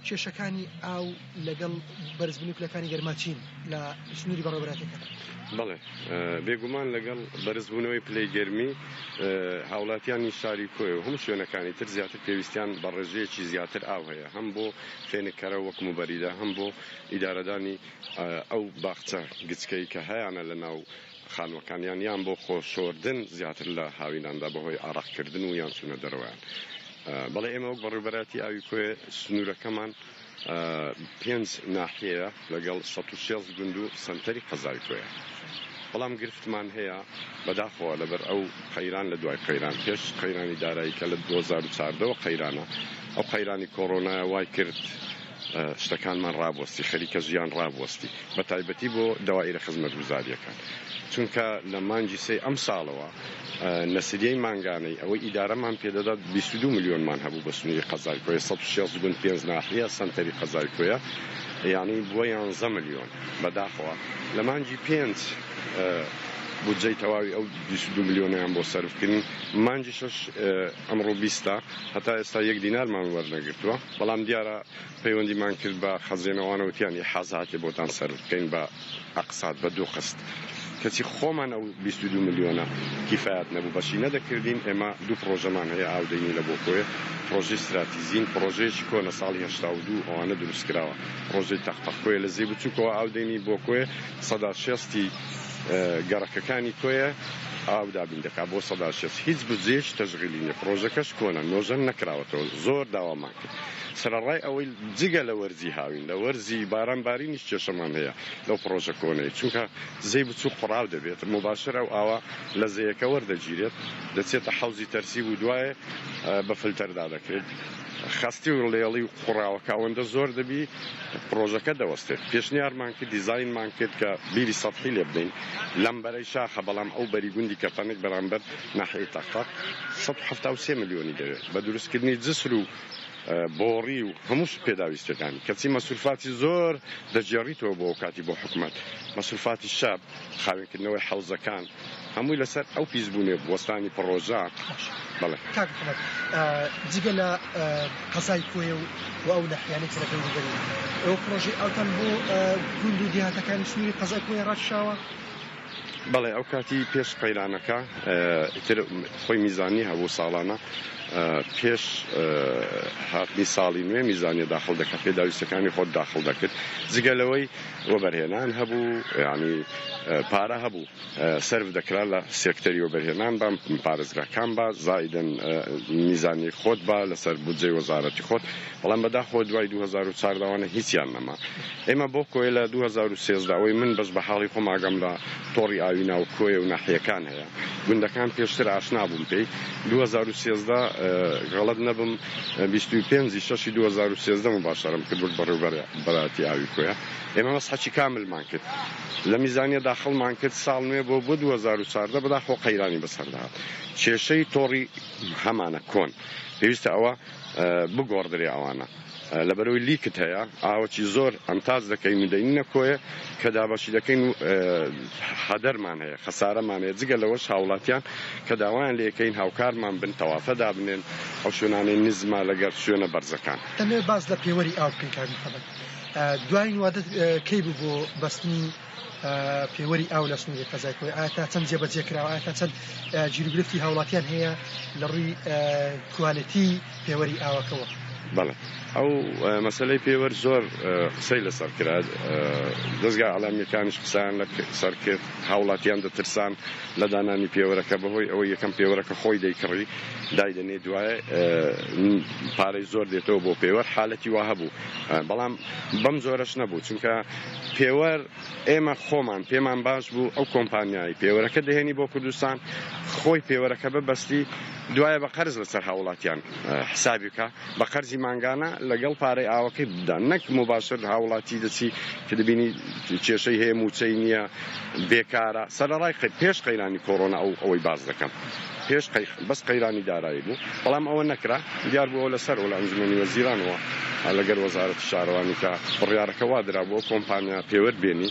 کێشەکانی ئاو لەگەڵ بەرزبوونی پلەکانی گەرماچین لە سنووری بەڕێوەبەراتەکە. بەڵێ بێگومان لەگەڵ بەرزبوونەوەی پلەی گەرمی هاوڵاتیانی شاری کۆی و هەموو شوێنەکانی تر زیاتر پێویستیان بە ڕێژەیەکی زیاتر ئاو هەیە هەم بۆ فێنکەرە وەک موبەریدە هەم بۆ ئیدارەدانی ئەو باخچە گچکەی کە هەیەە لە ناو خانوەکانیان یان بۆ خۆشۆردن زیاتر لە هاویناندا بەهۆی ئاڕاقکردن و یان چوونە دەرەوەیان. بەڵێ ئێمە وەک بەڕێوەبەراتی ئاوی کۆی سنوورەکەمان 5 ناحەیە لەگەڵ 160 گوند و سەنتەری قەزای کۆیە. بەڵام گرفتمان هەیە بەداخەوە لەبەر ئەو قەیران لە دوای قەیران پێش قەیرانی دارایی کە لە 2014 قەیرانە ئەو قەیرانی کۆڕۆنایە وای کرد شتەکانمان ڕابوەستی خەریکە ژیان ڕابوەستی بە تایبەتی بۆ دەوائرە خزمەتگوزاریەکان چونکە لە مانگی سێ ئەم ساڵەوە نەسریەی مانگانەی ئەوەی ئیدارەمان پێدەدات 22 میلیۆنمان هەبوو بە سنووری قەزای کۆیە 160 گوند 5 ناحەیە سەنتەری قەزای کۆیە یعنی بووە 11 میلیۆن بەداخەوە لە مانگی 5 بودجەی تەواوی ئەو 22 میلیۆنیان بۆ سەرفکردن مانجی شەش ئەمڕۆ 20 هەتا ئێستا 1 دینارمان وەرنەگرتووە بەڵام دیارە پەیوەندیمان کرد بە خەزینەوانە وتیان حەزات لێ بۆتان سەرف بکەین بە ئەقساط بە 2 قست کەچی خۆمان ئەو 22 میلیۆنە کیفایەت نەبوو بەشی نەدەکردین ئێمە 2 پرۆژەمان هەیە ئاودەینی لە بۆکۆیە پرۆژەی استراتیزین پرۆژەیەکی کۆنە ساڵی 82 ئەوانە دروستکراوە پرۆژەی تەختەخۆیە لە زێ بچووکەوە ئاودەینی بۆکۆیە 160 گەڕەکەکانی کۆیە ئاو دابین دەکا بۆ 160 هیچ بجێش تەشغیلی نیە پرۆژەکەش کۆنە نۆژەن نەکراوەتەوە زۆر داوامان کرد سەرەڕای ئەوەی جگە لە وەرزی هاوین لە وەرزی بارانبارینیش کێشەمان هەیە لەو پرۆژە کۆنەی چونکە زەی بچوو قڕاو دەبێت مباشر ئەو ئاوە لە زەیەکە وەردەگیرێت دەچێتە حەوزی تەرسیب و دوایە بە فلتەردا دەکرێت خستی و لێڵی و قوڕاوەکە ئەوەندە زۆر دەبی پرۆژەکە دەوەستێت پێشنیارمان کرد دیزاینمان کرد کە بیری سەطحی لێ بدەین لەمبەرەی شاخە بەڵام ئەو بەریگوندی کەپەنێک بەرامبەر ناحیەی تەختە 173 میلیۆنی دەوێت بە دروستکردنی جسر و بۆڕی و هەموو پێداویستەکانی کەچی مەسروفاتی زۆر دەجێڕیتەوە بۆ کاتی بۆ حکومەت مەسروفاتی شاب خاوێنکردنەوەی حەوزەکان هەمووی لەسەر ئەو پیسبوونێ وەستانی پڕۆژە بەڵێ جگە لە قەزای کۆیە و ئەو ناحیانەی کە لەگەڵ دەگەین ئەو پرۆژەی ئەوتان بۆ گوند و دیهاتەکانی سنووری قەزای کۆیە ڕاشاوە بەڵێ ئەو کاتی پێش قەیرانەکە خۆی میزانی هەبوو ساڵانە پێش هاتنی ساڵی نوێ میزانیە داخل دەکات پێداویستەکانی خۆت داخل دەکرد جگەلەوەی وەبەرهێنان هەبوو ینی پارە هەبوو سەرف دەکرا لە سێکتەری وەبەرهێنان بە پارێزراکان بە زائیدەن میزانی خۆت بە لەسەر بودجەی وەزارەتی خۆت بەڵام بەداخۆ دوای 2014 هیچیان نەما ئێمە بۆ کۆی لە 2013 ئەوەی من بەش بە حاڵی خۆم ئاگەم لە تۆڕی ئاوی ناو کۆیە و ناحیەکان هەیە گوندەکان پێشتر ئاشنا بووم پێی 2013 غەڵەت نەبم 25/6 2013 مباشرەم کرد بەڕێوەبەراتی ئاوی کۆیە ئێمە مەسحەکی کاملمان کرد لە میزانیە داخڵمان کرد ساڵ نوێ بۆ 2014 بەداخۆ قەیرانی بەسەرداهات کێشەی تۆڕی هەمانە کۆن پێویستە ئەوە بگۆڕدرێ ئەوانە لەبەرەوەی لیکت هەیە ئاوەکی زۆر ئەمتاز دەکەین دەینە کۆیە کە دابەشی دەکەین و هەدەرمان هەیە خەسارەمان هەیە جگە لەوەش هاوڵاتیان کە داوایان لێکەین هاوکارمان بن تەوافەدا بنێن ئەو شوێنانەی نزمە لەگەر شوێنە بەرزەکان تەنێ باز لە پێوەری ئاو بکەین کامی خەبەت دوای وادە کەی بوو بۆ بەستنی پێوەری ئاو لە سنووری قەزای کۆیە ئایا تا چەند جێبەجێکراوە ئایا تا چەند گیرگرفتی هاوڵاتیان هەیە لە ڕووی کوالەتی پێوەری ئاوەکەوە بەڵێ ئەو مەسەلەی پێوەر زۆر قسەی لەسەر کرد دەستگا ئەڵامیەکانیش قسەیان لەسەر کرد هاوڵاتیان دەترسان لە دانانی پێوەرەکە بەهۆی ئەوەی یەکەم پێوەرەکە خۆی دەیکڕی دایدەنێ دوایە پارەی زۆر دێتەوە بۆ پێوەر حالەتی وا هەبوو بەڵام بەم زۆرەش نەبوو چونکە پێوەر ئێمە خۆمان پێمان باش بوو ئەو کۆمپانیایی پێوەرەکە دەهێنی بۆ کوردستان خۆی پێوەرەکە ببەستی دوایە بە قەرز لەسەر هاوڵاتیان حسابیکە بە قەرزی مانگانە لەگەڵ پارەی ئاوەکەی بدان نەک مباشر هاوڵاتی دەچی کە دەبینی کێشەی هەیە موچەی نییە بێکارە سەرەڕای پێش قەیرانی کۆڕۆنا ئەوەی باز دەکەم پێش بەس قەیرانی دارایی بوو بەڵام ئەوە نەکرا دیار بووەوە لەسەر وەلا ئەنجومەنی وەزیرانەوە لەگەر وەزارەتی شارەوانی کە بڕیارەکە وا درا بۆ کۆمپانیا پێوەر بێنی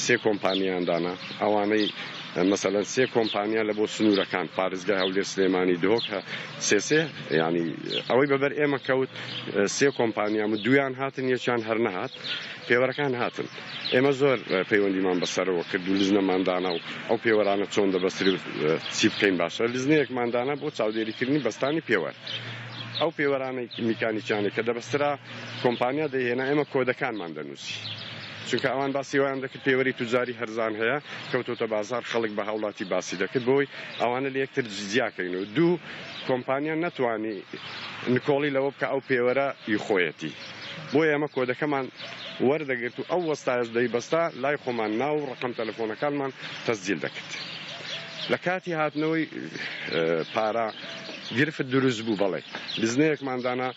سێ کۆمپانیاندانا ئەوانەی مثلا سێ کۆمپانیا لە بۆ سنوورەکان پارێزگای هەولێر سلێمانی دۆک سێ ینی ئەوەی بەبەر ئێمە کەوت سێ کۆمپانیام دویان هاتن یەکیان هەر نەهات پێوەرەکان هاتن ئێمە زۆر پەیوەندیمان بەسەرەوە کرد و لیزنەماندانا و ئەو پێوەرانە چۆن دەبەستری چی بکەین باشە لیزنەیەکماندانا بۆ چاودێریکردنی بەستانی پێوەر ئەو پێوەرانەی میکانیکیانێک کە دەبەسترا کۆمپانیا دەهێنا ئێمە کۆدەکانمان دەنووسی چونکە ئەوان باسی وایان دەکرد پێوەری توجاری هەرزان هەیە کەوتۆتە بازار خەڵک بە هاوڵاتی باسی دەکرد بۆی ئەوانە لە یەکتر جزیاکەین و دوو کۆمپانیا نەتوانی نکۆڵی لەوە بکە ئەو پێوەرە یخۆیەتی بۆی ئێمە کۆدەکەمان وەردەگرت و ئەو وەستایش دەیبەستا لای خۆمان ناو ڕقم تەلەفۆنەکانمان تەسجیل دەکرد لە کاتی هاتنەوەی پارە گرفت دروست بوو بەڵێ لیزنەیەکماندانا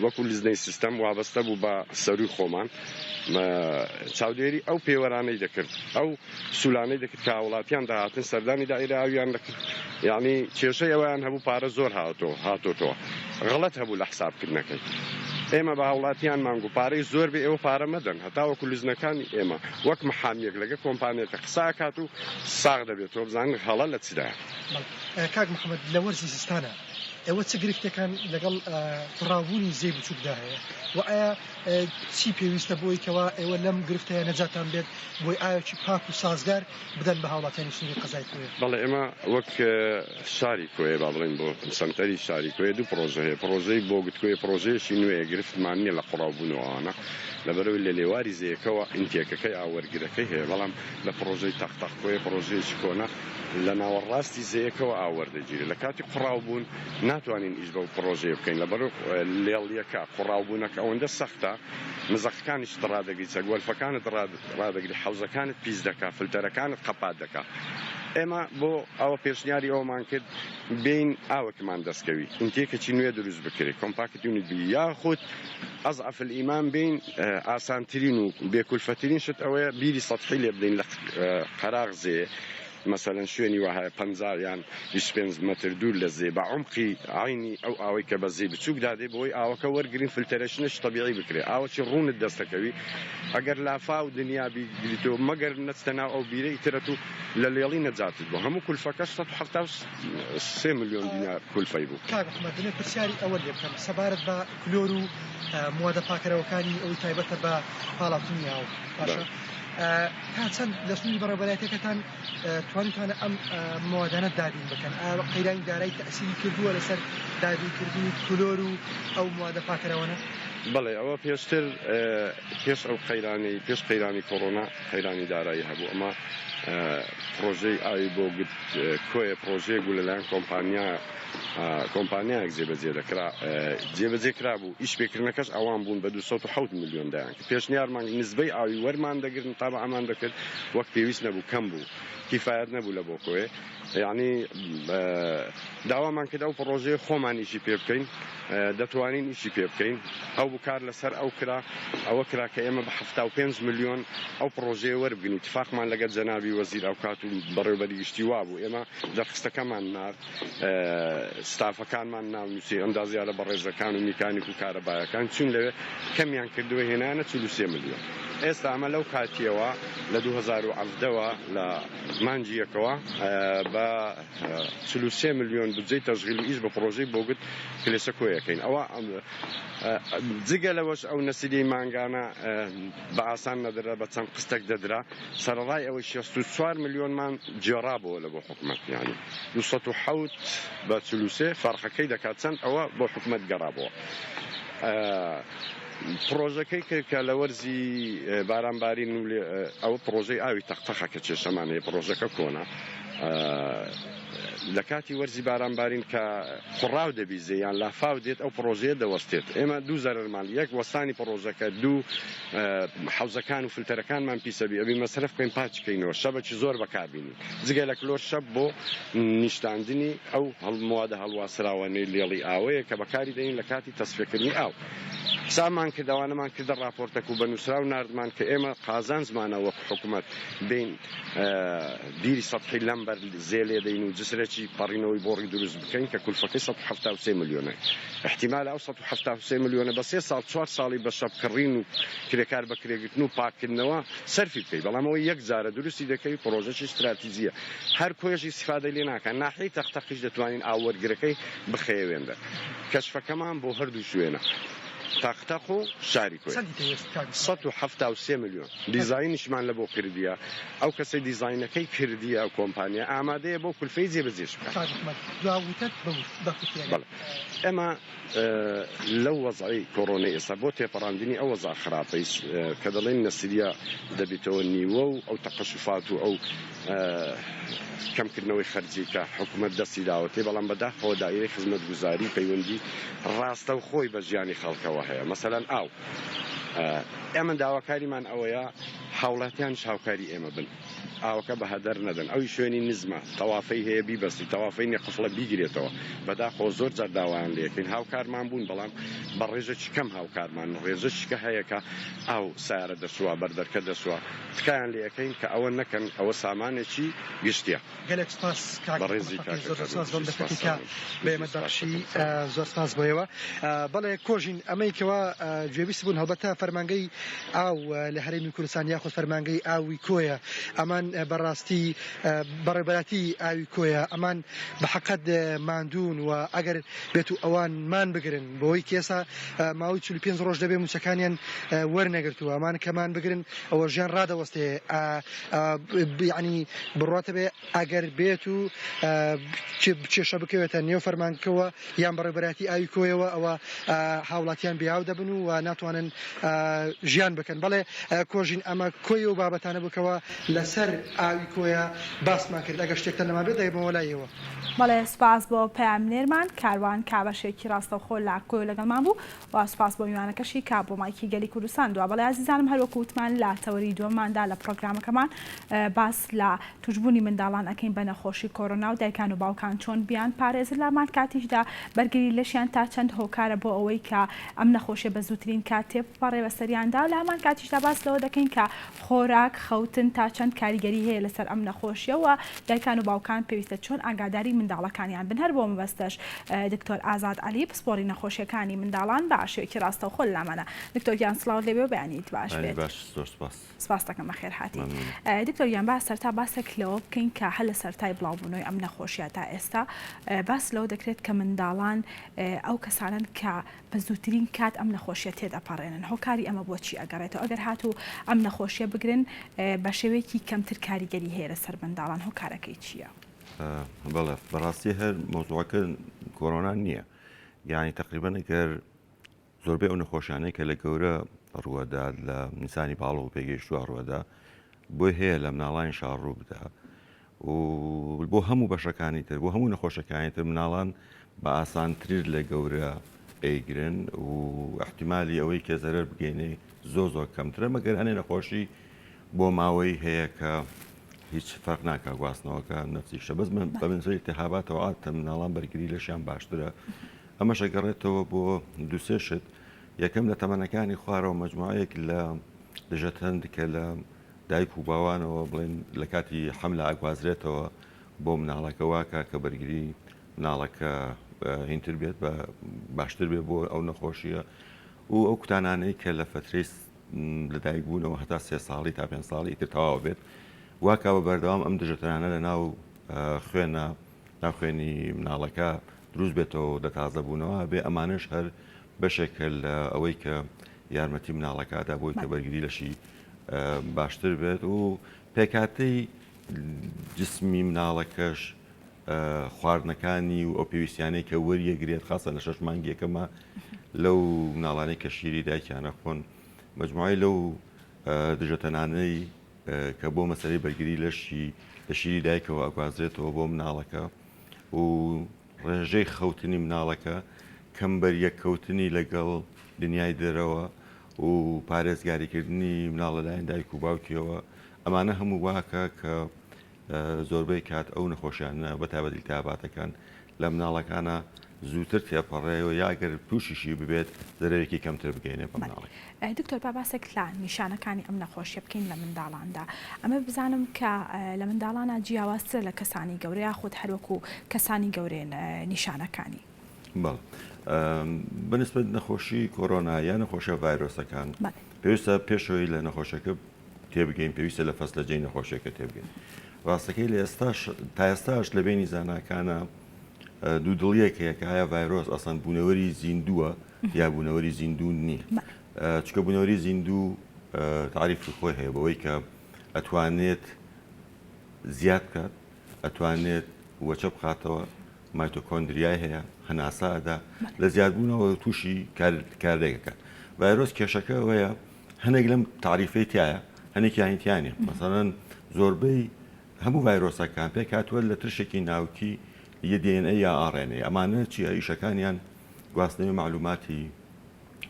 وەکو لیزنەی سیستەم وابەستە بوو بە سەروی خۆمان چاودێری ئەو پێوەرانەی دەکرد ئەو سولانەی دەکرد کە هاوڵاتیان داهاتن سەردانی دائیرە ئاویان دەکرد یعنی کێشەی ئەوەیان هەبوو پارە زۆر هاتۆتەوە غەڵەت هەبوو لە حسابکردنەکەی ئێمە بە هاوڵاتیان مانگو پارەی زۆر بێ ئێوە پارە مەدەن هەتاوەکو لزنەکانی ئێمە وەک محامیەک لەگە کۆمپانیەکە قساکات و ساغ دەبێت تۆ بزانن هەڵە لە چدایە. کاک محەممەد لە وەرزی سیستانە ئێوە چ گرفتەکان لەگەڵ ڕاوبوونی زێ بچووکدا هەیە و ئایا چی پێویستە بۆی کەوا ئێوە لەم گرفتەیە نەجاتان بێت بۆی ئاوێکی پاک و سازگار بدەن بە هاوڵاتیانی سنووری قەزای کوێ؟ بەڵێ ئێمە وەک شاری کوێ با بڵێن بۆ سەنتەری شاری کوێ دوو پرۆژە هەیە پرۆژەی بۆ گوتکوێ پرۆژەیەشی نوێیە گرفتمان نییە لە قوڕاوبوونەوەوانە لەبەرەوەی لە لێواری زەیەکەوە ئینتێکەکەی ئاوەرگرەکەی هەیە بەڵام لە پرۆژەی تەختەخکوێ پرۆژەیەکی کۆنا لە ناوەڕاستی زەیەکەوە ئاوەردەگیرێت لە کاتی قوڕاوبوون ناتوانین ئیش بە پرۆژەیە بکەین لەبەرەوە لێڵیەکە قوڕاوبوونەکە ئەوەندە سەختە مزەقەکانیش ڕادەگری چەگوەرفەکانت ڕادەگری حەوزەکانت پیس دەکا فلتەرەکانت قەپات دەکا. ئێمە بۆ ئەوە پێشنیاری ئەومان کرد بین ئاوەکمان دەستکەوی ئینتێکێکی نوێ دروست بکرێت کۆمپاکت یونیتی یاخود ئەضعف الئیمان بین ئاسانترین و بێکولفەترین شت ئەوەیە بیری سەطحی لێ بدەین لە قەراغ زێ مثلا شوێنی وهەیە 50 یان 25 متر دوور لە زێ بە عمقی عینی ئەو ئاوەی کە بە زێ بچووک دادێ بۆی ئاوەکە وەرگرین فلتەرەشنش طبیعی بکرێ ئاوەکی ڕوونت دەستەکەوی ئەگەر لافا و دنیا بیگریتەوە مەگەر نەچتە ناو ئەو بیرەی ترەت و لە لێڵی نەجاتت بوو هەموو کولفەکە 173 ملیۆن دینار کولفەی بوو. کاک محەممەد دەمێت پرسیاری ئەوە لێ بکەم سەبارەت بە کلۆر و موادە پاکەرەوەکانی ئەوی تایبەتە بە پاڵاوتنی ئاو باشە تا چەند لە سنووری بەڕێوەبەرایەتەکەتان توانیتوانە ئەم موادانە دابین بکەن ئایا قەیرانی دارایی تەئسیری کردووە لەسەر دابینکردنی کلۆر و ئەو موادە پاکەرەوەنە؟ بەڵێ ئەوە پێشتر پێش ئەو قەیرانی پێش قەیرانی کۆڕۆنا قەیرانی دارایی هەبوو ئەمە پرۆژەی ئاوی بۆ کۆیە پرۆژەیەک بوو لەلایەن کۆمپانیایەک جێبەجێ کرا بوو ئیش پێکردنەکەش ئەوان بوون بە 207 ملیۆن دایان کە پێشنیارمان نسبەی ئاوی وەرمان دەگرن تا بە ئەمان دەکرد وەک پێویست نەبوو کەم بوو کیفایەت نەبوو لە بۆ کۆیە یعنی داوامان کرد ئەو پرۆژەیە خۆمان ئیشی پێ بکەین دەتوانین ئیشی پێ بکەین ئەو بکار لەسەر ئەو کرا ئەوە کرا کە ئێمە بە 75 ملیۆن ئەو پرۆژەیە وەربگرین اتفاقمان لەگەڵ جەنابی وەزیر ئەو کات و بەڕێوەبەری گشتی وا بوو ئێمە دەرخستەکەمان نار ستافەکانمان ناونووسی ئەندازیارە بەڕێزەکان و میکانیک و کارەبایەکان چون لەوێ کەمیان کردووە هێنانە 43 ملیۆن ئێستا ئەمە لەو کاتیەوە لە 2017ەوە لە مانجی یەکەوە بە 43 ملیۆن بودجەی تەشغیلی ئیش بە پرۆژەی بۆگوت کلێسە کۆیەکەین ئەوە جگە لەوەش ئەو نەسیدەی مانگانە بە ئاسان نەدرا بە چەند قستێک دەدرا سەرەڕای ئەوەی 64 ملیۆنمان جێڕابەوە لە بۆ حکومەت یانی 207 بە 43 فەرقەکەی دەکات چەند ئەوە بۆ حکومەت گەڕابەوە. پرۆژەکەی کرد کە لە وەرزی بارانبارین و ئەوە پرۆژەی ئاوی تەختەخە کە کێشەمان هەیە پرۆژەکە کۆنا لە کاتی وەرزی بارانبارین کە قوڕاو دەبیزێ یان لافاو دێت ئەو پرۆژەیە دەوەستێت ئێمە دوو زەرمان یەک وەستانی پرۆژەکە دوو حەوزەکان و فلتەرەکانمان پیسەبی ئەبی مەسرف بکەین پاچکەینەوە شەبەکی زۆر بەکاربینی جگە لە کلۆر شەب بۆ نیشتاندنی ئەو هەڵموادە هەڵواسراوەنەی لێڵی ئاوەیە کە بەکاری دەین لە کاتی تەسفێکردنی ئاو حسابمان کردوانەمان کردە راپۆرتەک و بەنووسرا و ناردمان کە ئێمە قازان زمانە وەک حکوومەت بین بیری سەطحی لەمبەر زێ لێ دەین و جسرێکی پەڕینەوەی بۆڕی دروست بکەین کە کولفەکەی 173 ملیۆنە احتیمال ئەو 173 ملیۆنە بە 3 ساڵ 4 ساڵی بە شەبکڕین و کرێکار بەکرێگرتن و پاکردنەوە سەرفی بکەیت بەڵام ئەوە یەک جارە دروستی دەکەی پرۆژەی استراتیژیە هەر کۆیەشی استیفادە لێ ناکەن ناحیەی تەختەقیش دەتوانین ئاوەرگرەکەی بخەیەوێندە کەشفەکەمان بۆ هەردوو شوێنە تاختەق و شاری کوێ 173 ملیۆن دیزاینیشمان لە بۆ کردیە ئەو کەسەی دیزاینەکەی کردیە ئەو کۆمپانیا ئامادەیە بۆ کولفەی جێبەجێش بکات. ئێمە لەو وەزعی کۆڕۆنای ئێستا بۆ تێپەڕاندنی ئەو وەزع خراپەی کە دەڵێن نەسریە دەبێتەوە نیوە و ئەو تەقەشوفات و ئەو کەمکردنەوەی خەرجی کە حکوومەت دەستی داوەتێ بەڵام بەداخەوە دایرەی خزمەتگوزاری پەیوەندی ڕاستە و خۆی بە ژیانی خەڵکەوە هەیە مەسەلەن ئاو ئێمە داواکاریمان ئەوەیە هاوڵاتیان هاوکاری ئێمە بن ئاوەکە بە هەدەر نەدەن ئەوی شوێنی نزمە تەوافەی هەیە بیبەستی تەوافەی نێقفڵە بیگرێتەوە بەداخۆ زۆر جار داوایان لێکن هاوکارمان بوون بەڵام بە ڕێژەی کەم هاوکارمان ڕێژەشکە هەیەکە ئاو سارە دەسووە بەردەرکە دەسووە تکایان لەکەین کە ئەوە نەکەن ئەوە سامانێکی گشتیە گەلێک سپاس زۆر دەکەتیکە بێمەداخشی زۆر سپاس بۆیەوە بەڵێ کۆژین ئەمەیکەوە گوێبیست بوون هەڵبەتە فەرمانگەی ئاو لە هەرێمی کوردستان یاخود فەرمانگەی ئاوی کۆیە ئەمان بەڕاستی بەڕێبەتی ئاوی کۆیە ئەمان بە حەقەت ماندوون و ئەگەر بێت و ئەوان مان بگرن بۆی کێسا ماوەی 45 ڕۆژ دەبێ موچەکانیان وەرنەگرتووە ئەمان کەمان بگرن ئەوە ژیان ڕادەوەستێ ینی بڕاتە بێ ئەگەر بێت و کێشە بکەوێتە نێو فەرمانکەوە یان بەڕێبەتی ئاوی کۆیەوە ئەوە هاوڵاتیان بیاو دەبن و ناتوانن ژیان بکەن بەڵێ کۆژین ئەمە کۆی و بابەتانە بکەوە لەسەر ئاوی کۆیە باسمان کرد ئەگەر شتێکتە نەما بێت دەیبەوە لایەوە بەڵێ سپاس بۆ پامنێرمان کاروان کابەشێکی ڕاستەوخۆ لا کۆی لەگەڵمان بوو و سپاس بۆ میوانەکەشی کا بۆ مایکی گەلی کوردستان دووە بەڵێ عزیزانم هەروەکو وتمان لە تەوەری دووەماندا لە پرۆگرامەکەمان باس لە توشبوونی منداڵان ئەکەین بە نەخۆشی کۆرۆنا و دایکان و باوکان چۆن بیان پارێزن لامان کاتیشدا بەرگری لەشیان تا چەند هۆکارە بۆ ئەوەی کە ئەم نەخۆشیە بە زووترین کات تێپەڕێ بەسەریاندا و لامان کاتیشدا باس لەوە دەکەین کە خۆراک خەوتن تا چەند کاریگەری هەیە لەسەر ئەم نەخۆشیەوە دایکان و باوکان پێویستە چۆن ئاگاداری منداڵەکانیان بن هەر بۆ مەبەستەش دکتۆر ئازاد عەلی پسپۆڕی نەخۆشیەکانی منداڵان بە عشوێکی ڕاستەوخۆ لامانە دکتۆریان سڵاو لێبێ و بەیانیت باش بێت سپاس دەکەم بەخێر هاتی دکتۆریان باس سەرتا باسێک لەوە بکەین کە هەر لە سەرتای بڵاوبوونەوەی ئەم نەخۆشیە تا ئێستا باس لەوە دەکرێت کە منداڵان ئەو کەسانن کە بە زووترین کات ئەم نەخۆشیە تێدەپەڕێنن هۆکاری ئەمە بۆچی ئەگەڕێتەوە ئەگەر هاتوو ئەم نەخۆشیە بگرن بە شێوەیەکی کەمتر کاریگەری هەیە لەسەر منداڵان هۆکارەکەی چییە؟ بەڵێ بەڕاستی هەر مۆزوعەکە کۆرۆنا نییە یعنی تقریبان ئەگەر زۆربەی ئەو نەخۆشیانەی کە لە گەورە ڕووەدا لە نیسانی باڵۆ و پێگەیشتووە ڕووەدا بۆی هەیە لە مناڵانی شاڕوو بدا و بۆ هەموو بەشەکانی تر بۆ هەموو نەخۆشەکانی تر مناڵان بە ئاسانتریر لە گەورە ئەیگرن و احتیمالی ئەوەی کە زەرەر بگەینێ زۆر کەمترە مەگەر هەنێ نەخۆشی بۆ ماوەی هەیە کە هیچ فەرق ناکە گواستنەوەکە نەفسیشە بەس من بە بنسبەی التهاباتەوە عادەتەن مناڵان بەرگری لەشیان باشترە ئەمەش ئەگەڕێتەوە بۆ دووسێ شت یەکەم لە تەمەنەکانی خوارەوە مەجموعەیەک لە دژەت هەندێکە لە دایک و باوانەوە بڵێن لە کاتی حەملە ئاگوازرێتەوە بۆ مناڵەکە واکە کە بەرگری مناڵەکە هینتر بێت بە باشتر بێت بۆ ئەو نەخۆشیە و ئەو کوتانانەی کە لە فترەی لەدایک بوونەوە هەتا 3 ساڵی تا 5 ساڵی تر تەواو بێت واکەوە بەردەوام ئەم دژەتانە لە ناو خوێنە ناوخوێنی مناڵەکە دروست بێتەوە دەتازە بوونەوە بێ ئەمانش هەر بەشێکە لە ئەوەی کە یارمەتی مناڵەکەدا بۆی کە بەرگری لەشی باشتر بێت و پێکاتەی جسمی مناڵەکەش خواردنەکانی و ئەو پێویستیانەی کە وەریەگرێت خاصە لە 6 مانگێکەمە لەو مناڵانەی کە شیری دایکیانە خۆن مجموعی لەو دژەتەنانەی کە بۆ مەسەرەی بەرگری لە شیری دایکەوە ئەگوازرێتەوە بۆ مناڵەکە و ڕێژەی خەوتنی مناڵەکە کەمبەریە کەوتنی لەگەڵ دنیای دەرەوە و پارێزگاریکردنی مناڵ لەلایەن دایک و باوکیەوە ئەمانە هەموو واکە کە زۆربەی کات ئەو نەخۆشیانە بەتابەت التهاباتەکان لە مناڵەکانە زووتر تێپەڕێەوە یاگەر تووشیشی ببێت زەرەرێکی کەمتر بگەینێ بە مناڵێک. دکتۆر باباسێک لە نیشانەکانی ئەم نەخۆشیە بکەین لە منداڵاندا ئەمە بزانم کە لە منداڵانە جیاوازتر لە کەسانی گەورەیە خۆت هەروەکو کەسانی گەورەن نیشانەکانی. بەڵ بەنسبەت نەخۆشی کۆرۆنا یان نەخۆشە ڤایرۆسەکان پێویستە پێشەوەی لە نەخۆشەکە تێبگەین پێویستە لە فەسلە جێی نەخۆشیەکە تێبگەین. ڕاستەکەی لە تا ئێستاش لە بینی زاناکانە دوودڵیەکەیە کە ئایا ڤایرۆس ئەسەن بوونەوەری زیندووە یا بوونەوەری زیندوو نییە چکە بوونەوەری زیندوو تعریفی خۆی هەیە بەوەی کە ئەتوانێت زیاد بکات ئەتوانێت وەچە بخاتەوە مایتۆکۆندریای هەیە هەناسادا لە زیادبوونەوە تووشی کاردێکەکە ڤایرۆس کێشەکە ئەوەیە هەنێک لەم تعریفەی تایە هەنێکی یانیتیانە مەسەڵەن زۆربەی هەموو ڤایرۆسەکان پێک هاتووە لە ترشێکی ناوکی یە DNA یا RNA ئەمانە چیە ئیشەکانیان گواستنەوەی معلوماتی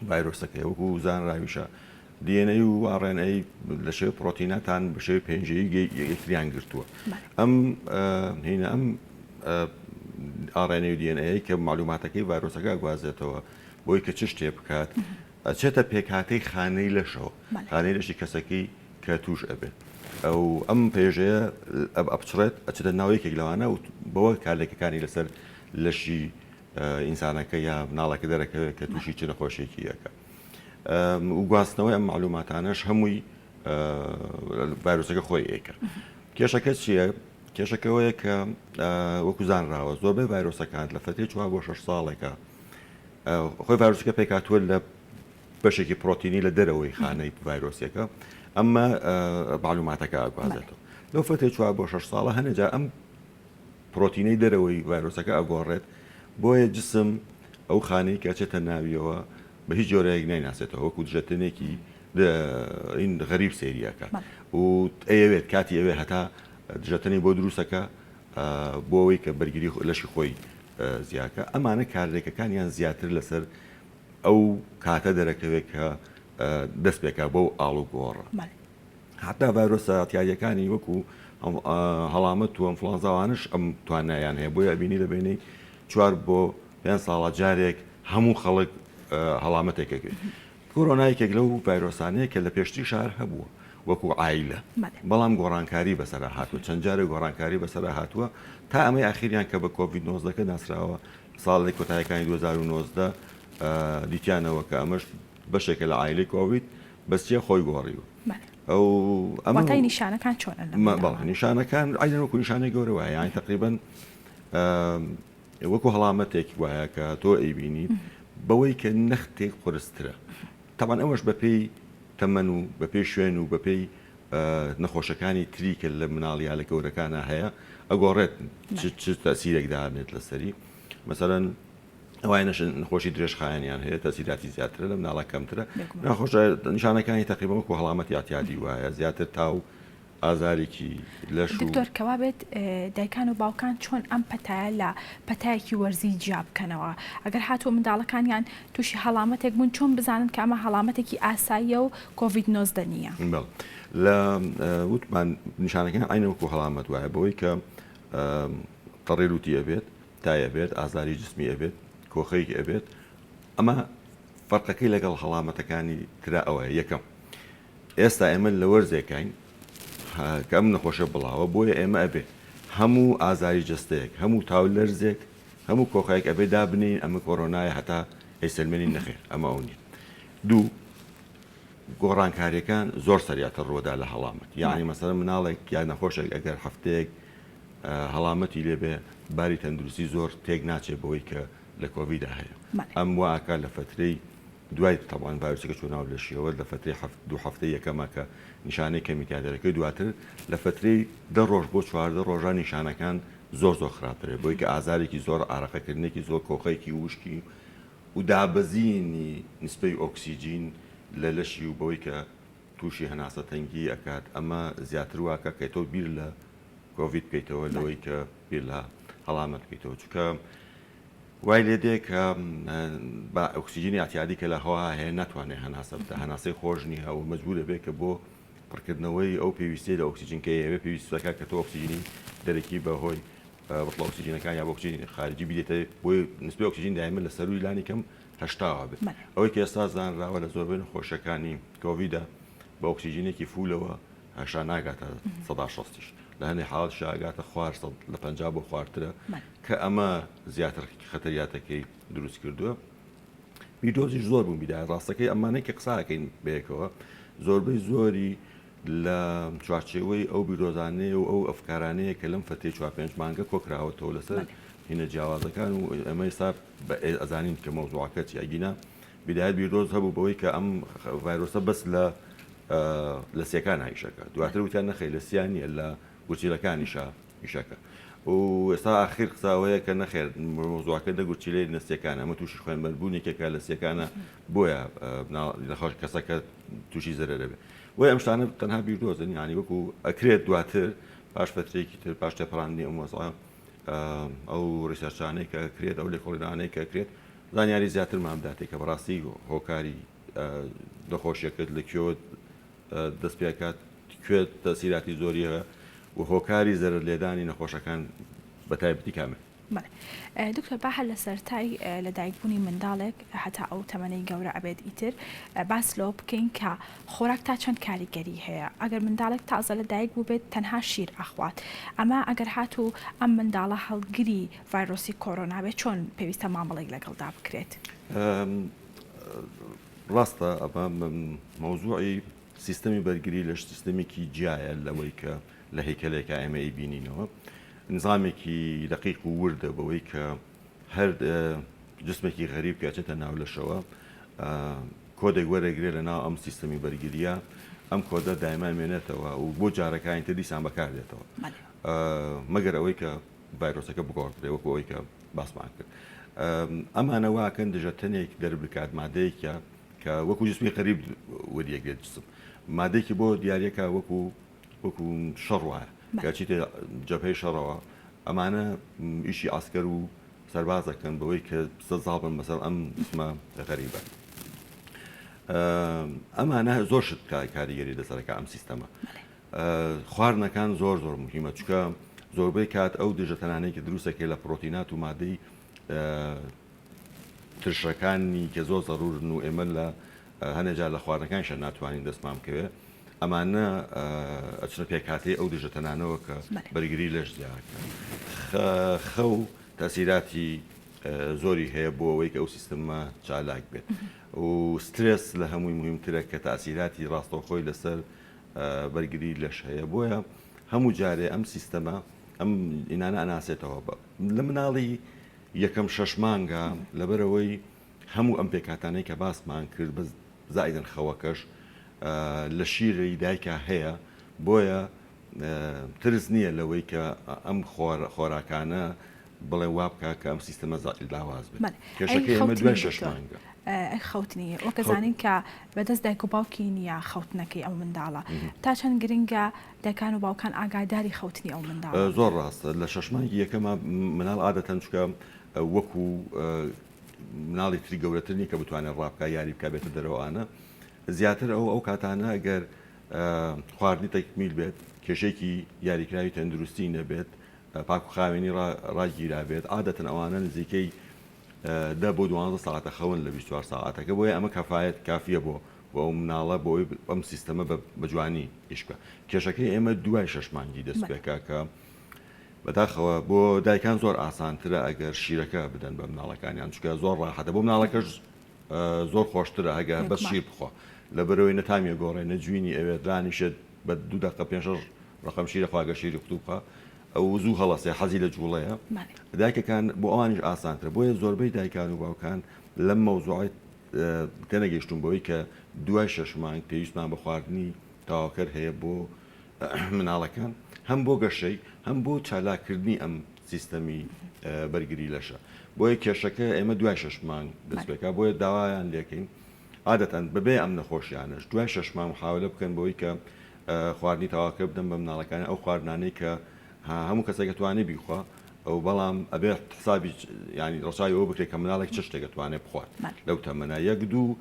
ڤایرۆسەکەی وەکو زانراویشە DNA و RNA لە شێوە پرۆتیناتان بە شێوی پێنجەیی یەکتریان گرتووە ئەم هینە ئەم RNA و DNA کە معلوماتەکەی ڤایرۆسەکە گوازێتەوە بۆی کە چ شتێ بکات ئەچێتە پێکهاتەی خانەی لەشەوە خانەی لەشی کەسەکەی کە توش ئەبێت ئەو ئەم پێژەیە ئەبچڕێت ئەچێتە ناوەیەکێک لەوانە و بەوە کارلێکەکانی لەسەر لەشی ئینسانەکە یا مناڵەکە دەرەکەوێت کە تووشی چ نەخۆشیێکی یەکە و گواستنەوەی ئەم معلوماتانەش هەمووی ڤایرۆسەکە خۆی ئێکە کێشەکە چییە؟ کێشەکەوەیە کە وەکو زانراوە زۆربەی ڤایرۆسەکان لە فترەی 4 بۆ 6 ساڵێکە خۆی ڤایرۆسەکە پێکاتوە لە بەشێکی پرۆتینی لە دەرەوەی خانەی ڤایرۆسیەکە ئەمە معلوماتەکە ئاگوازێتەوە لەو فترەی 4 بۆ 6 ساڵە هەنێجا ئەم پرۆتینەی دەرەوەی ڤایرۆسەکە ئەگۆڕێت بۆیە جسم ئەو خانەی کە چێتە ناویەوە بە هیچ جۆرەیەک نایناسێتەوە وەکو دژەتنێکی این غەریب سێریەکە و ئەوێت کاتی ئەوێ هەتا دژەتنی بۆ دروستەکە بۆ ئەوەی کە بەرگری لەشی خۆی زیاکە ئەمانە کارلێکەکانیان زیاتر لەسەر ئەو کاتە دەرەکەوێت کە دەست پێکا بۆ ئاڵ و گۆڕە حتا ڤایرۆسە ئەتیاریەکانی وەکو هەڵامەت و ئەنفڵانزاوانش ئەم توانایان هەیە بۆی ئەبینی لە بینەی 4 بۆ 5 ساڵە جارێک هەموو خەڵک هەڵامەتێکەکەوێت کۆرۆنایەکێک لەو ڤایرۆسانەیە کە لە پێشتری شار هەبووە وەکو عایلە بەڵام گۆڕانکاری بەسەر هاتووە چەند جارێک گۆڕانکاری بەسەر هاتووە تا ئەمەی ئاخیریان کە بە کۆڤید 19 ناسراوە ساڵی کۆتاییەکانی 2019 دیتیانەوە کە ئەمەش بەشێکە لە عایلەی کۆڤید بەستیە خۆی گۆڕیوە ئەو ئەمەتای نیشانەکان چۆن نیشانەکان ئایدەن وەکو نیشانەی گەورە وایە یانی تقریبەن وەکو هەڵامەتێکی وایە کە تۆ ئەیبینیت بەوەی کە نەختێک قورسترە تاوان ئەوەش بەپێی تەمەن و بەپێی شوێن و بەپێی نەخۆشەکانی تری کە لە مناڵیا لە گەورەکانە هەیە ئەگۆڕێت چ تەسیرێک دابێت لەسەری مەسەرەن ئەوای نەخۆشی درێژخایەنیان هەیە تەسیراتی زیاترە لە مناڵە کەمترە ناخۆشە نیشانەکانی تقریبا وەکو هەڵامەتی ئاتیادی وایە زیاتر تاو ئازارێکی لەش دکتۆر کەوا بێت دایکان و باوکان چۆن ئەم پەتایە لە پەتایەکی وەرزی جیا بکەنەوە ئەگەر هاتووە منداڵەکانیان تووشی هەڵامەتێک بوون چۆن بزانن کە ئەمە هەڵامەتێکی ئاساییە و کۆڤید 19 نییە لە وتمان نیشانەکان عینە وەکو هەڵامەت وایە بەوەی کە تەڕێروتی ئەبێت تایە بێت ئازاری جسمی ئەبێت کۆخەیەکی ئەبێت ئەمە فەرقەکەی لەگەڵ هەڵامەتەکانی ترا ئەوە یەکەم ئێستا ئێمە لە وەرزێکین کە ئەم نەخۆشە بڵاوە بۆیە ئێمە ئەبێ هەموو ئازاری جستەیەک هەموو تاولەرزێک هەموو کۆخایەک ئەبێ دابنین ئەمە کۆڕۆنایە هەتا ئەیسلمێنی نەخێر ئەمە ئەو نیە دوو گۆڕانکاریەکان زۆر سەریاتە ڕۆدا لە هەڵامەت یعنی مەسەرەن مناڵێک یا نەخۆشێک ئەگەر هەفتەیەک هەڵامەتی لێبێ باری تەندروستی زۆر تێک ناچێت بەوەی کە لە کۆڤیدا هەیە ئەم واکە لە فترەی دوای تاوان ڤایرۆسەکە چۆناو لە شیەوە لە فترەی دوو هەفتەی یەکەمە کە نیشانەی کەمیکا دەرەکەی دواتر لە فترەی 10 ڕۆژ بۆ 14 ڕۆژان نیشانەکان زۆر خراپترێت بۆی کە ئازارێکی زۆر ئارەقەکردنێکی زۆر کۆخەیەکی وشکی و دابەزینی نسبەی ئۆکسیجین لە لەشی و بەوەی کە تووشی هەناسە تەنگی ئەکات ئەمە زیاتر واکە کە تۆ بیر لە کۆڤید بکەیتەوە لەوەی کە بیر لە هەڵامەت بکەیتەوە چونکە وای لێ دێ کە بە ئۆکسیجینی ئاتیادی کە لە هەوا هەیە ناتوانێت هەناسە بدە هەناسەی خۆش نییە و مەجبورە بێت کە بۆ پڕکردنەوەی ئەو پێویستی لە ئۆکسیجینکە ئەوێ پێویستەکە کە تۆ ئۆکسیجینی دەرەکی بەهۆی بڵ ئۆکسیجینەکان یا ئۆکسیجین خارجی بیدێتە بۆی نسبەی ئۆکسیجین دائیمە لە سەروی لانی کەم هەشتاوە بێت ئەوەی کە ئێستا زانراوە لە زۆربەی نەخۆشەکانی کۆڤیدە بە ئۆکسیجینێکی فولەوە هەشا ناگاتە 160 لە هەندێک حاڵ شاگاتە خوار لە 50 بۆ خوارترە کە ئەمە زیاتر خەتەریاتەکەی دروست کردووە بیدۆزیش زۆر بوون بیدای ڕاستەکەی ئەمانەی کە قساکەین بەیەکەوە زۆربەی زۆری لە چوارچێوەی ئەو بیرۆزانەیە و ئەو ئەفکارانەیە کە لەم فترەی 4-5 مانگە کۆکراوەتەوە لەسەر هینە جیاوازەکان و ئەمە ئێستا ئەزانین کە مەوزوعەکە چیاگینا بیدایەت بیرۆز هەبوو بەوەی کە ئەم ڤایرۆسە بەس لە سیەکان هایشەکە دواتر وتیان نەخێ لە سیانیە لە گورچیلەکانیشە ئیشەکە و ئێستا ئاخیر قساوەیە کە نەخێر مۆزوعەکە دە گورچیلەی نسیەکان ئەمە تووشی خوێنبەربوونێکێکە لە سیەکانە بۆیە نەخۆش کەسەکە تووشی زەرە دەبێت وی ئەم شتانە تەنها بیردۆزن ینی وەکو ئەکرێت دواتر پاش فترێکی تر پاش تێپەڕاندنی ئەم وەزڵە ئەو ڕیسەرچانەی کە کرێت ئەو لێکۆڵینانەی کە کرێت زانیاری زیاتر مامداتێک کە بەڕاستی هۆکاری دەخۆشیەکەت لەکوێ دەست پێکات کوێت تەسیراتی زۆریەوە و هۆکاری زەرر لێدانی نەخۆشەکان بە تایبەتی کامل. دکتۆر با هەر لە سەرای لەدایکبوونی منداڵێک هەتا ئەو تەمەنەی گەورە ئەبێت ئیتر باس لۆ بکەین کە خۆراک تا چەند کاریگەری هەیە ئەگەر منداڵێک تازە لە دایک بوو بێت تەنها شیر ئەخوات ئەمە ئەگەر هاتوو ئەم منداڵە هەڵگری ڤایرۆسی کۆرۆنا بێت چۆن پێویستە مامەڵێک لەگەڵدا بکرێت؟ ڕاستە ئەمە مەوزوعی سیستەمی بەرگری لە سیستەمێکی جیایە لەوەی کە لە هەیکەلێکە ئێمە بینینەوە نظامێکی دقیق و وردە بەوەی کە هەر جسمێکی غەریب کاچێتە ناو لەشەوە کۆدێک وەرەگرێ لە ناو ئەم سیستەمی بەرگریە ئەم کۆدە دایمان مێنێتەوە و بۆ جارەکانی تر دیسان بەکاردێتەوە مەگەر ئەوەی کە ڤایرۆسەکە بگۆڕدرێ وەکو ئەوەی کە باسمان کرد ئەمانە واکەن دژە تەنێک دەربکات مادەیەکە کە وەکو جسمی غەریب وەریەگرێت جسم مادەیەکی بۆ دیارەکە وەکو شەڕ وایە کاچیتە جەبهەی شەڕەوە ئەمانە ئیشی ئاسکەر و سەربازەکەن بەوەی کە سەزاڵ بن بەسەر ئەم جسمە غەریبە ئەمانە زۆر شت کاریگەری لەسەرەکە ئەم سیستەمە خواردنەکان زۆر مهمە چونکە زۆربەی کات ئەو دژەتەنانەی کە دروستەکەی لە پرۆتینات و مادەی ترشەکانی کە زۆر زەڕورن و ئێمە لە هەنێجار لە خواردنەکانیشە ناتوانین دەستمان بکەوێت ئەمانە ئەچنە پێکاتی ئەو دژەتەنانەوە کە بەرگری لەش زیاکە خەو تەسیراتی زۆری هەیە بۆ ئەوەی کە ئەو سیستەمە چالاک بێت و سترس لە هەمووی مهمترە کە تاسیراتی ڕاستەوخۆی لەسەر بەرگری لەش هەیە بۆیە هەموو جارێ ئەم سیستەمە ئەم ئینانە ئەناسێتەوە لە مناڵی یەکەم 6 مانگە لەبەرەوەی هەموو ئەم پێکاتانەی کە باسمان کرد بە زائیدەن خەوەکەش لە شیری دایکە هەیە بۆیە ترس نییە لەوەی کە ئەم خۆراکانە بڵێ وابکە کە ئەم سیستەمە لاواز بێت کێشەکەی ئێمە دوای 6 مانگە خەوتنی وەکەزانین کە بەدەست دایک و باوکی نییە خەوتنەکەی ئەو منداڵە تا چەند گرنگە دایکان و باوکان ئاگاداری خەوتنی ئەو منداڵ زۆر ڕاستە لە 6 مانگی یەکەمە مناڵ عادەتەن چکە وەکو مناڵی تری گەورەتر نیە کە بتوانێت ڕابکە یاری بکە بێتە دەرەوەوانە زیاتر ئەو کاتانە ئەگەر خواردنی تەکمیل بێت کێشێکی یاریکراوی تەندروستی نەبێت پاک و خاوێنی ڕاگیرا بێت عادەتەن ئەوانە نزیکەی 10 بۆ 12 ساعتە خەون لە 24 ساعتەکە بۆیە ئەمە کەفایەت کافیە بۆ ئەو مناڵە بۆی ئەم سیستەمە بە جوانی ئیشکە کێشەکەی ئێمە دوای 6 مانگی دەست پێکا کە بەداخەوە بۆ دایکان زۆر ئاسانترە ئەگەر شیرەکە بدەن بە مناڵەکانیان چکە زۆر ڕاحەتە بۆ مناڵەکەش زۆر خۆشترە هەگە بە شیر بخۆ لەبەرەوەی نەتامیە گۆڕێ نەجوینی ئەوێ درانیشت بە 2 دقیقە 5 ڕقم شیرە خواگە شیری قوتوبخە ئەو زوو هەڵەسێ حەزی لە جوڵەیە دایکەکان بۆ ئەوانیش ئاسانترە بۆیە زۆربەی دایکان و باوکان لەم مەوزوعی تێنەگەیشتون بەوەی کە دوای 6 مانگ پێویستمان بە خواردنی تاواکەر هەیە بۆ مناڵەکان هەم بۆ گەشەی هەم بۆ چالاکردنی ئەم سیستەمی بەرگری لەشە بۆیە کێشەکە ئێمە دوای 6 مانگ دەست پێکا بۆیە داوایان لێکەین عادەتەن بەبێ ئەم نەخۆشیانش دوای 6 مانگ محاولە بکەن بۆی کە خواردنی تاواکە بدەن بە مناڵەکانی ئەو خواردنانەی کە هەموو کەسێک توانێت بیخوا ئەو بەڵام ئەبێ حسابی ینی ڕسای ئەوە بکرێت کە مناڵێک چ شتێک توانێت بخوات لەو تەمەنە یەک دوو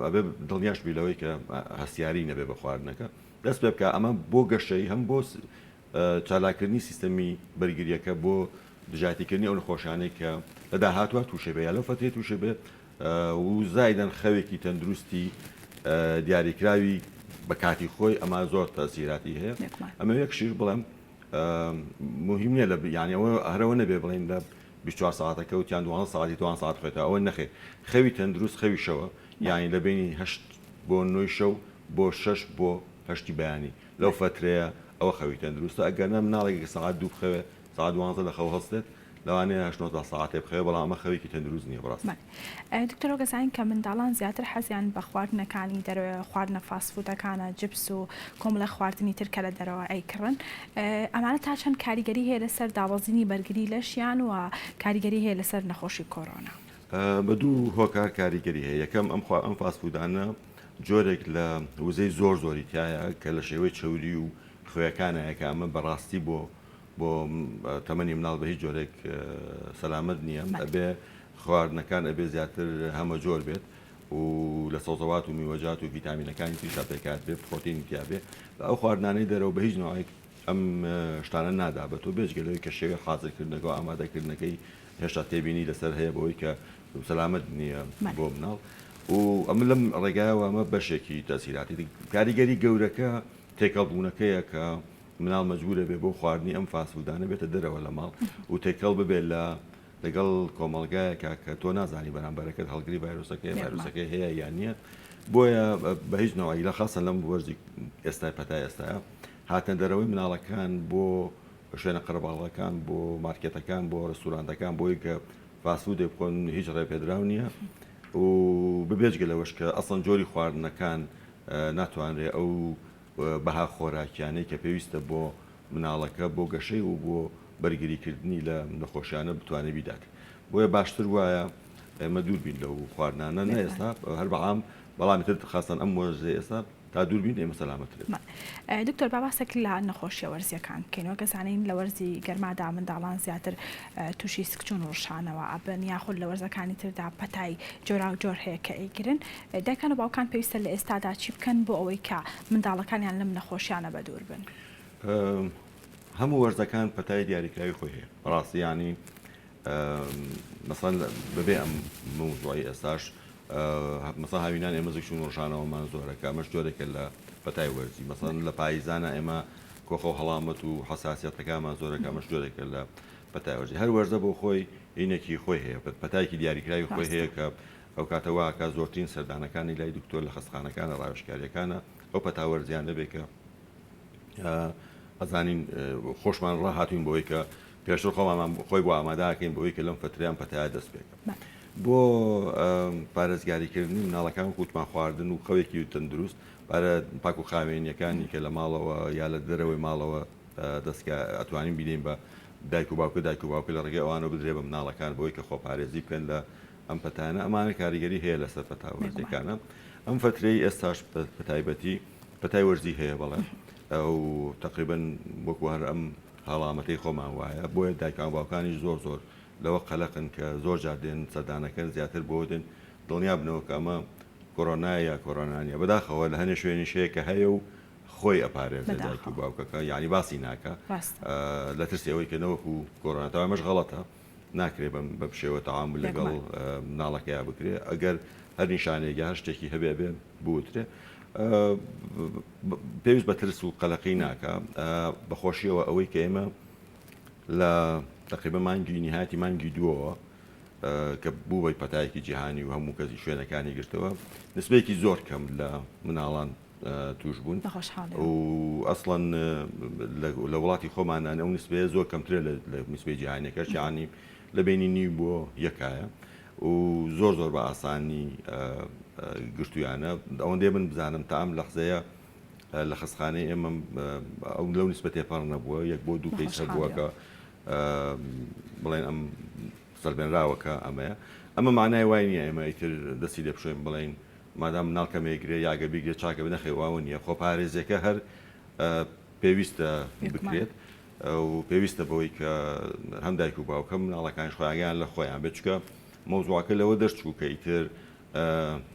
ئەبێ دڵنیاش بیلەوەی کە هەستیاری نەبێ بە خواردنەکە دەست پێ بکە ئەمە بۆ گەشەی هەم بۆ چالاکردنی سیستەمی بەرگریەکە بۆ دژاتیکردنی ئەو نەخۆشانەی کە لە داهاتوە تووشێ بێ یا لەو فەترێ تووشێ بێ و زایدەن خەوێکی تەندروستی دیاریکراوی بە کاتی خۆی ئەمە زۆر تەسیراتی هەیە ئەمە یەک شیر بڵێم مهم نییە لە یانیەوە هەرەوە نەبێ بڵێن لە 24 ساعتەکە وتیان 12 ساعتی 2 ساعت خێتە ئەوە نەخێ خەوی تەندروست خەوی شەوە یانی لە بینی 8 بۆ 9 شەو بۆ 6 بۆ 8 بەیانی لەو فترەیە ئەوە خەوی تەندروستە ئەگەرنە مناڵێکی ساعت 2 بخەوێ ساعت 12 لە خەو هەستێت لەوانەیە 8 ساعتێ بخەوێ بەڵام ئەمە خەوێکی تەندروست نییە بڕاست دکتۆر گەزانین کە منداڵان زیاتر حەزیان بە خواردنەکانی دەروێ خواردنە فاستفودەکانە جبس و کۆمەڵە خواردنی ترکە لە دەرەوە ئەیکڕن ئەمانە تا چەند کاریگەری هەیە لەسەر داوەزینی بەرگری لەشیان و کاریگەری هەیە لەسەر نەخۆشی کۆرۆنا بە دوو هۆکار کاریگەری هەیە یەکەم ئەم فاستفودانە جۆرێک لە وزەی زۆری تایە کە لە شێوەی چەوری و خوێەکانەیە کە ئەمە بەڕاستی بۆ تەمەنی مناڵ بە هیچ جۆرێک سەلامت نییە ئەبێ خواردنەکان ئەبێ زیاتر هەمە جۆر بێت و لە سەوزەوات و میوەجات و ڤیتامینەکانی تریشا پێکات بێ پرۆتینی تیا بێ ئەو خواردنانەی دەرەوە بە هیچ نوعێک ئەم شتانە نادابێت و بێژگەلەوەی کە شێوە حاضرکردنەوە ئامادەکردنەکەی هێشتا تێبینی لەسەر هەیە بەوەی کە سەلامەت نییە بۆ مناڵ و ئەمە لەم ڕێگایەوە ئەمە بەشێکی تەسیراتی کاریگەری گەورەکە تێکەڵبوونەکەیە کە مناڵ مەجبورە بێ بۆ خواردنی ئەم فاسفودانە بێتە دەرەوە لە ماڵ و تێکەڵ ببێت لەگەڵ کۆمەڵگایەکە کە تۆ نازانی بەرامبەرەکەت هەڵگری ڤایرۆسەکەی هەیە یان نییە بۆیە بە هیچ نەوەی لە خاصن لەم وەرزی ئێستا پەتای ئێستاە هاتن دەرەوەی مناڵەکان بۆ شوێنە قەرەباڵەکان بۆ مارکێتەکان بۆ ڕستورانتەکان بۆی کە فاسفودێ بخۆن هیچ ڕێپێدراو نییە و ببێژگە لەوەش کە ئەسڵەن جۆری خواردنەکان ناتوانرێ ئەو بەها خۆراکیانەی کە پێویستە بۆ مناڵەکە بۆ گەشەی و بۆ بەرگریکردنی لە نەخۆشیانە بتوانێت بیدات بۆیە باشتر وایە ئێمە دووربین لەو خواردنانە نە ئێستا هەر بەعام بەڵامی تر خاستن ئەم وەرزێ ئێستا تا دووربین ئێمە سەلامەتر دکتۆر باباسێک لە نەخۆشیە وەرزیەکان بکەینەوە کەسانین لە وەرزی گەرمادا منداڵان زیاتر تووشی سکچون و ڕشانەوە ئەبن یاخود لە وەرزەکانی تردا پەتای جۆرا و جۆر هەیە کە ئەیگرن دایکان و باوکان پێویستە لە ئێستادا چی بکەن بۆ ئەوەی کە منداڵەکانیان لەم نەخۆشیانە بەدوور بن هەموو وەرزەکان پەتای دیاریکراوی خۆی هەیە ڕاستی ینی مەسەڵەن بەبێ ئەم موضوعی ئێستاش مەسەڵەن هاوینان ئێمە زیکشون و ڕشانەوەمان زۆرەکە ئەمەش جۆرێکە لە پەتای وەرزی مەسەڵەن لە پاییزانە ئێمە کۆخە و هەڵامەت و حەساسیەتەکانمان زۆرەکە ئەمەش جۆرێکە لە پەتای وەرزی هەر وەرزە بۆ خۆی هینێکی خۆی هەیە پەتایکی دیاریکراوی خۆی هەیە کە ئەو کاتەوە کە زۆرترین سەردانەکانی لای دکتۆر لە خەستخانەکانە ڕاوێژکاریەکانە ئەو پەتاوەرزیان دەبێت کە ئەزانین خۆشمان ڕاهاتوین بۆی کە پێشتر خۆمان خۆی بۆ ئاماداکەین بۆی کە لەم فتریان پەتایە دەست پێکە بۆ پارێزگاریکردنی مناڵەکان کووتمان خواردن و خەوێکی تەندروست پارە پاک و خاوێنیەکانی کە لە ماڵەوە یا لە دەرەوەی ماڵەوە دەستکە ئەتوانین بینین بە دایک و باوکە لە ڕێگەی ئەوانە بدرێ بە مناڵەکان بۆی کە خۆپارێزی بکەن لە ئەم پەتانە ئەمانە کاریگەری هەیە لەسەر پەتاوەرزەکانە ئەم فترەی ئێستاش بەتایبەتی پەتای وەرزی هەیە بەڵێ ئەو تقریبا وەکو هەر ئەم هەڵامەتەی خۆمان وایە بۆیە دایکان باوکانی زۆر لەوە قەلەقن کە زۆر جار دێن سەردانەکەن زیاتر بۆ دێن دڵنیا بنەوە کە ئەمە کۆرۆنا یا کۆرۆنانیە بەداخەوە لە هەنێ شوێنی شەیە کە هەیە و خۆی ئەپارێزە دایک و باوکەکە یعنی باسی ناکە لە ترسیەوەی کە نەوەکو کۆرۆناتەوە ئەمەش غەڵەتە ناکرێ بە پشێوە تەعامل لەگەڵ مناڵەکەیە بکرێ ئەگەر هەر نیشانێک یا هەر شتێکی هەبێ بێ بوترێ پێویست بە ترس و قەلەقی ناکە بەخۆشیەوە ئەوەی کە ئێمە لە تقریبا مانگی نهاتی مانگی دووەوە کە بوو بەی پەتایەکی جیهانی و هەموو کەسی شوێنەکانی گرتەوە نسبەیەکی زۆر کەم لە مناڵان توش بوون و ئەسڵەن لە وڵاتی خۆمانان ئەو نسبەیە زۆر کەمترە لە نسبەی جیهانیەکەش یانی لە بینی نیو بۆ یەکایە و زۆر بە ئاسانی گرتویانە ئەوەندێ من بزانم تام لە حزەیە لە خستخانەی ئێمە ئەو لەو نسبەت تێپەڕ نەبووە یەک بۆ دوو کەیس هەبووەکە بڵێن ئەم سەربێنراوەکە ئەمە معنای وای نییە ئێمە ئیتر دەستی لێ بشۆین بڵێن مادام مناڵکەمێگرێ یاگە بیگرێ چاکە بنەخێواوە نییە خۆ پارێزەکە هەر پێویستە بکرێت و پێویستە بەوەی کە هەم دایک و باوکە مناڵەکان خۆیان لە خۆیان بێت چکە مۆزوعەکە لەوە دەرچوو کە ئیتر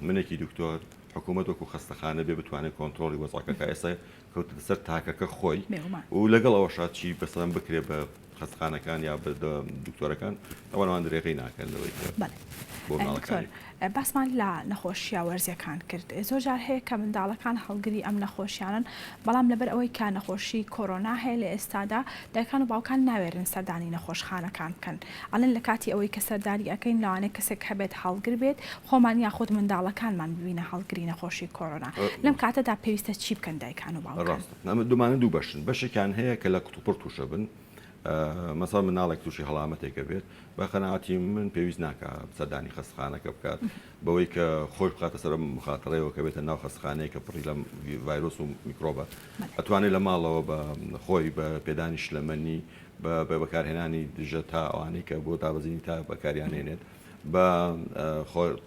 منێکی دکتۆر حکوومەت وەکو خەستەخانە بێ بتوانێت کۆنتترۆلی وەزعەکە ئێستا کەوتە سەر تاکەکە خۆی و لەگەڵ ئەوە شادچی بەسەم بکرێ بە خەستخانەکان یا دکتۆرەکان ئەوانوان درێغی ناکەن لەوەی بۆ مناڵەکان باسمان لە نەخۆشیە وەرزیەکان کرد زۆر جار هەیە کە منداڵەکان هەڵگری ئەم نەخۆشیانن بەڵام لەبەر ئەوەی کە نەخۆشی کۆرۆنا هەیە لە ئێستادا دایکان و باوکان ناوێرن سەردانی نەخۆشخانەکان بکەن ئەڵێن لە کاتی ئەوەی کە سەرداری ئەەکەین لەوانەیە کەسێک هەبێت هەڵگر بێت خۆمان یاخود منداڵەکانمان ببینە هەڵگری نەخۆشی کۆرۆنا لەم کاتەدا پێویستە چی بکەن دایکان و باوکان دومانە دوو بەشن بەشێکیان هەیە کە لە قوتوپڕ تووشە بن مەسەڵ مناڵێک تووشی هەڵامەتێکە بێت بە خەناعەتی من پێویست ناکە سەردانی خەستخانەکە بکات بەوەی کە خۆی بخاتە سەر مخاتەڕەیەوە کە بێتە ناو خەستخانەیە کە پڕی لە ڤایرۆس و میکرۆبە ئەتوانێت لە ماڵەوە بە خۆی بە پێدانی شلەمەنی بە بەکارهێنانی دژە تا ئەوانەی کە بۆ دابەزینی تا بەکاریانێنێت بە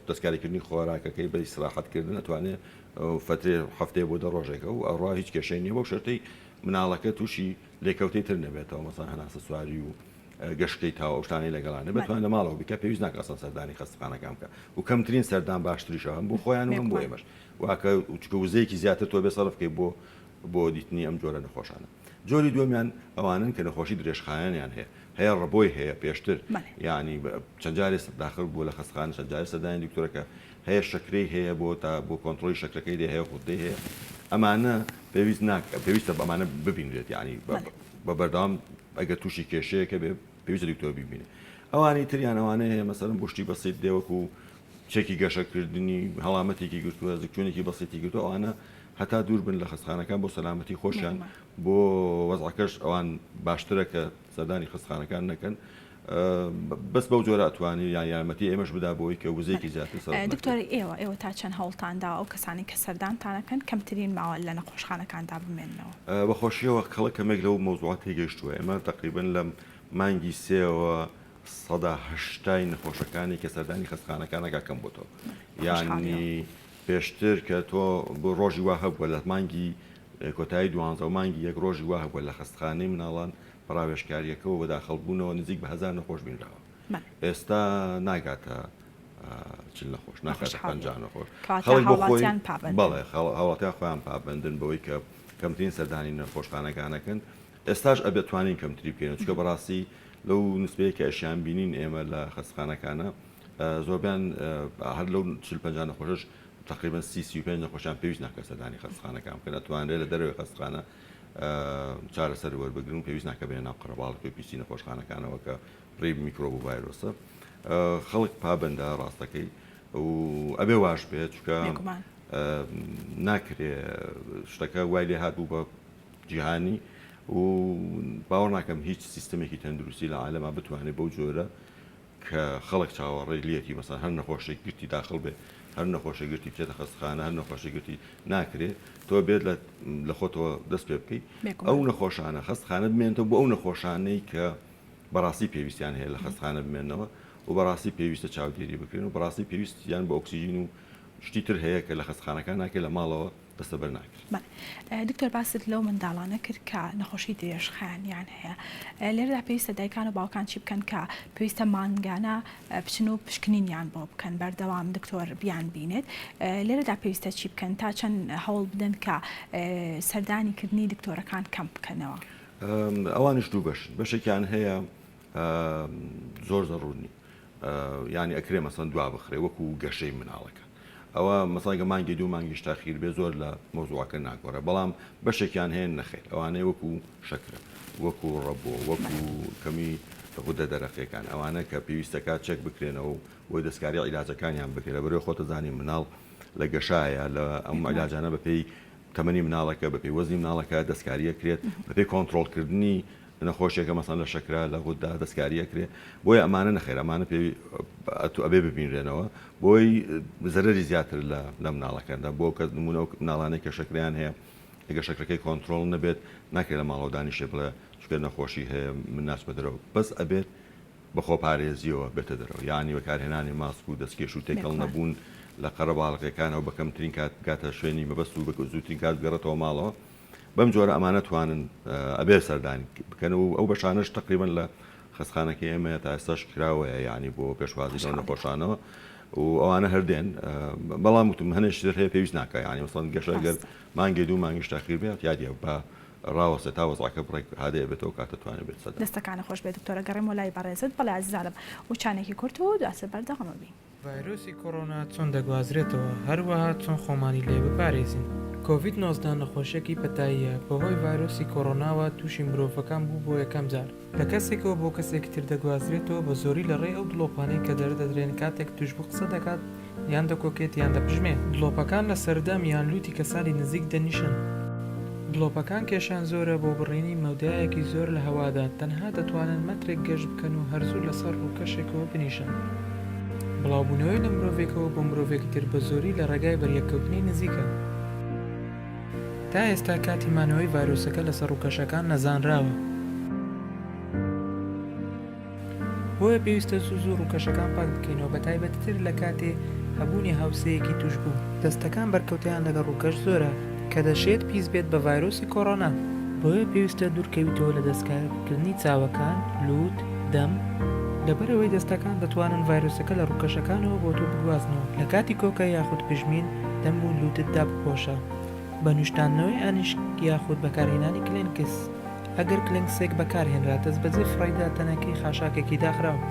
دەستکاریکردنی خۆراکەکەی بە ئیسراحەتکردن ئەتوانێت فترێ هەفتەیە بۆ 10 ڕۆژێکە و ئەڕوا هیچ کێشەی نییە بۆ شەرتەی مناڵەکە تووشی لێکەوتەی تر نەبێتەوە مەسەڵەن هەناسە سواری و گەشتەکەی تاوە شتانی لەگەڵانە بتوانێت لە ماڵەوە بکە پێویست ناکەسە سەردانی خەستخانەکان بکە و کەمترین سەردان باشتریشەوە هەم بۆ خۆیان و هەم بۆ ئێمەش واکە چکە وزەیەکی زیاتر تۆ بێ سەرف بکەی بۆ دیتنی ئەم جۆرە نەخۆشانە. جۆری دومیان ئەوانن کە نەخۆشی درێژخایانیان هەیە ڕبۆی هەیە پێشتر یعنی چەند جارێ داخل بوو لە خەستخانە چەند جارێ سەردانی دکتۆرەکە هەیە شەکرەی هەیە بۆ کۆنتترۆلی شەکرەکەی دێ هەیە خوددەی هەیە ئەمانە پێویستە ئەمانە ببینرێت یعنی بە بەردەوام ئەگە تووشی کێشەیەکە بێ پێویستە دکتۆر ببینێ. ئەوانی تریان ئەوانە هەیە مەسەرم بۆشتی بەسیت دێوەکو چێکی گەشەکردنی هەڵامەتێکی گرتووە زیکتوونێکی بەسیتی گرتو ئەوانە هەتا دوور بن لە خەستخانەکان بۆ سەلامەتی خۆشیان بۆ وەزعەکەش ئەوان باشترە کە سەردانی خەستخانەکان نەکەن بەس بەو جۆرە ئەتوانی یان یارمەتی ئێمەش بدا بۆی کە وزەیەکی زیاتر سەر دکتۆری ئێوە تا چەند هەوڵتاندا ئەو کەسانی کە سەردانتانەکەن کەمترین ماوە لە نەخۆشخانەکاندا بمێننەوە بەخۆشیەوە خەڵک کەمێک لەو مۆزوعات هێگەشتووە ئێمە تقریبن لەم مانگی سێەوە 180 نەخۆشەکانی کە سەردانی خەستخانەکانەکە کەم بۆتەوە یعنی پێشتر کە تۆ بۆ ڕۆژی وا هەبووە لە مانگی کۆتایی 12 مانگی یەک ڕۆژی وا هەبووە لە خەستخانەی مناڵان پراوێشکاریەکەەوە بەداخەڵبوونەوە نزیک بە 1000 نەخۆش بینراوە ئێستا ناگاتە چل نەخۆش ناکاتە 50 نەخۆش خەڵک بۆ خۆی بەڵێ هەوڵاتیان خۆیان پابندن بەوەی کە کەمترین سەردانی نەخۆشخانەکانەکەن ئێستاش ئەبێتوانین کەمتری بکەین چکە بەڕاستی لەو نسبەیە کە ئەشیان بینین ئێمە لە خەستخانەکانە زۆربیان هەر لەو 40-50 نەخۆشش تقریبا 35 نەخۆشیان پێویست ناکە سەردانی خەستخانەکان بکەن ئەتوانرێت لە دەروی خەستخانە چارەسەر وەربگرن و پێویست ناکە بێنە ناو قەرەباڵی پیسی نەخۆشخانەکانەوە کە ڕێی میکرۆب و ڤایرۆسە خەڵک پابندە ڕاستەکەی و ئەبێ واش بێت چکە ناکرێ شتەکە وای لێ هاتبوو بە جیهانی و باوەڕ ناکەم هیچ سیستمێکی تەندروستی لە عالەما بتوانێت بەو جۆرە کە خەڵک چاوەڕێی لێتی مەسەن هەر نەخۆشێک گرتی داخل بێ هەر نەخۆشە گرتی بچێتە خەستخانە هەر نەخۆشە گرتی ناکرێت تۆ بێت لە خۆتەوە دەست پێ بکەیت ئەو نەخۆشانە خەستخانە بمێنێتەوە بۆ ئەو نەخۆشانەی کە بەڕاستی پێویستیان هەیە لە خەستخانە بمێنەوە و بەڕاستی پێویستە چاودێری بکرێن و بەڕاستی پێویستیان بە ئۆکسیژین و شتی تر هەیە کە لە خەستخانەکان ناکرێت لە ماڵەوە دەستەبەر ناکرێت. دکتۆر باست لەو منداڵانە کرد کە نەخۆشی درێژخایانیان هەیە لێرەدا پێویستە دایکان و باوکان چی بکەن کە پێویستە مانگانە بچن و پشکنینیان بۆ بکەن بەردەوام دکتۆر بیان بینێت لێرەدا پێویستە چی بکەن تا چەند هەوڵ بدەن کە سەردانیکردنی دکتۆرەکان کەم بکەنەوە. ئەوانش دوو بەشێکیان هەیە زۆر زەڕوونی ینی ئەکرێ مەسەن دوا بخرێ وەکو گەشەی مناڵەکە ئەوە مەسەڵگە مانگی دوو مانگیش تاخیر بێ زۆر لە مۆزوعەکە ناگۆڕە بەڵام بەشێکیان هەیە نەخێت ئەوانەیە وەکو شەکرە وەکو ڕەبۆ وەکو کەمی خودە دەرەقیەکان ئەوانە کە پێویستەکە چەک بکرێنەوە بۆی دەستکاری عیلاجەکانیان بکرێت بەرەوەی خۆتە زانی مناڵ لە گەشایە لە ئەم عیلاجانە بەپێی تەمەنی مناڵەکە بەپێی وەزنی مناڵەکە دەستکاریە کرێت بەپێی کۆنتترۆلکردنی نەخۆشیەکە مەسەن لە شەکرا لە غودا دەستکاریە کرێ بۆی ئەمانە نەخێر ئەمانە پێی ئەبێ ببینرێنەوە بۆی زەرەری زیاتر لە مناڵەکەدا بۆ کە نمونە مناڵانەی کە شەکریان هەیە ئەگە شەکرەکەی کۆنتترۆل نەبێت ناکرێت لە ماڵەوەدانیشێ بڵێ چکە نەخۆشی هەیە من ناچ بە دەرەوە بەس ئەبێت بەخۆ پارێزیەوە بێتە دەرەوە یعنی بەکارهێنانی ماسک و دەستکێش و تێکەڵ نەبوون لە قەرەباڵغەکانەوە بەکەمترین کات بگاتە شوێنی مەبەست و بە زووترین کات گەڕێتەوە ماڵەوە بەم جۆرە ئەمانە توانن ئەبێ سەردانی بکەن و ئەو بەشانش تقریبن لە خەستخانەکەی ئێمە تا ئێستاش کراوەیە یعنی بۆ پێشوازی لەو نەخۆشانەوە و ئەوانە هەردێن بەڵام وتم هەنێک شتر هەیە پێویست ناکە ینی مەسەڵەن گەشە گەر مانگی دوو مانگیش تاخیر بێت یادیە بە ڕاوەستە تا وەزعەکە بڕێک هادەیە بێتەوە کاتە توانێت بێت سەد دەستەکانە خۆش بێت دکتۆرە گەڕێم وەلای بەڕێزت بەڵێ عزیزانم و چانێکی کورت و دواسە بەردەوامە بین. ڤایرۆسی کۆڕۆنا چۆن دەگوازرێتەوە هەروەها چۆن خۆمانی لێ بپارێزین. کۆڤید-19 نەخۆشیێکی پەتاییە بەهۆی ڤایرۆسی کۆڕۆناوە تووشی مرۆڤەکان بوو بۆ یەکەم جار لە کەسێکەوە بۆ کەسێکی تر دەگوازرێتەوە بە زۆری لە ڕێ ئەو دڵۆپانەی کە دەردەدرێن کاتێک توش بوو قسە دەکات یان دەکۆکێت یان دەپژمێت دڵۆپەکان لە سەردەم یان لوتی کەسانی نزیک دەنیشن دڵۆپەکان کێشان زۆرە بۆ بڕینی مەودایەکی زۆر لە هەوادا تەنها دەتوانن مەترێک گەشت بکەن و هەرزوو لەسەر ڕووکەشێکەوە بنیشن بڵاوبوونەوەی لە مرۆڤێکەوە بۆ مرۆڤێکی تر بە زۆری لە ڕێگای بەریەکەوتنی نزیکە تا ئێستا کاتی مانەوەی ڤایرۆسەکە لەسەر ڕووکەشەکان نەزانراوە بۆیە پێویستە زوو ڕووکەشەکان پاک بکەینەوە بە تایبەتتر لە کاتێ هەبوونی هاوسەیەکی توش بوو دەستەکان بەرکەوتیان لەگەڵ ڕووکەش زۆرە کە دەشێت پیس بێت بە ڤایرۆسی کۆڕۆنا بۆیە پێویستە دوورکەویتەوە لە دەستکاریکردنی چاوەکان لووت دەم لەبەرەوەی دەستەکان دەتوانن ڤایرۆسەکە لە ڕووکەشەکانەوە بۆ تۆ بگوازنەوە لە کاتی کۆکە یاخود پژمین دەم و لوتتدا بپۆشە بە نوشتانەوەی ئانیشک یاخود بەکارهێنانی کلێنکس ئەگەر کلێنکسێک بەکارهێنرا دەست بەجێ فڕیدا تەنەکەی خاشاکێکی داخراوە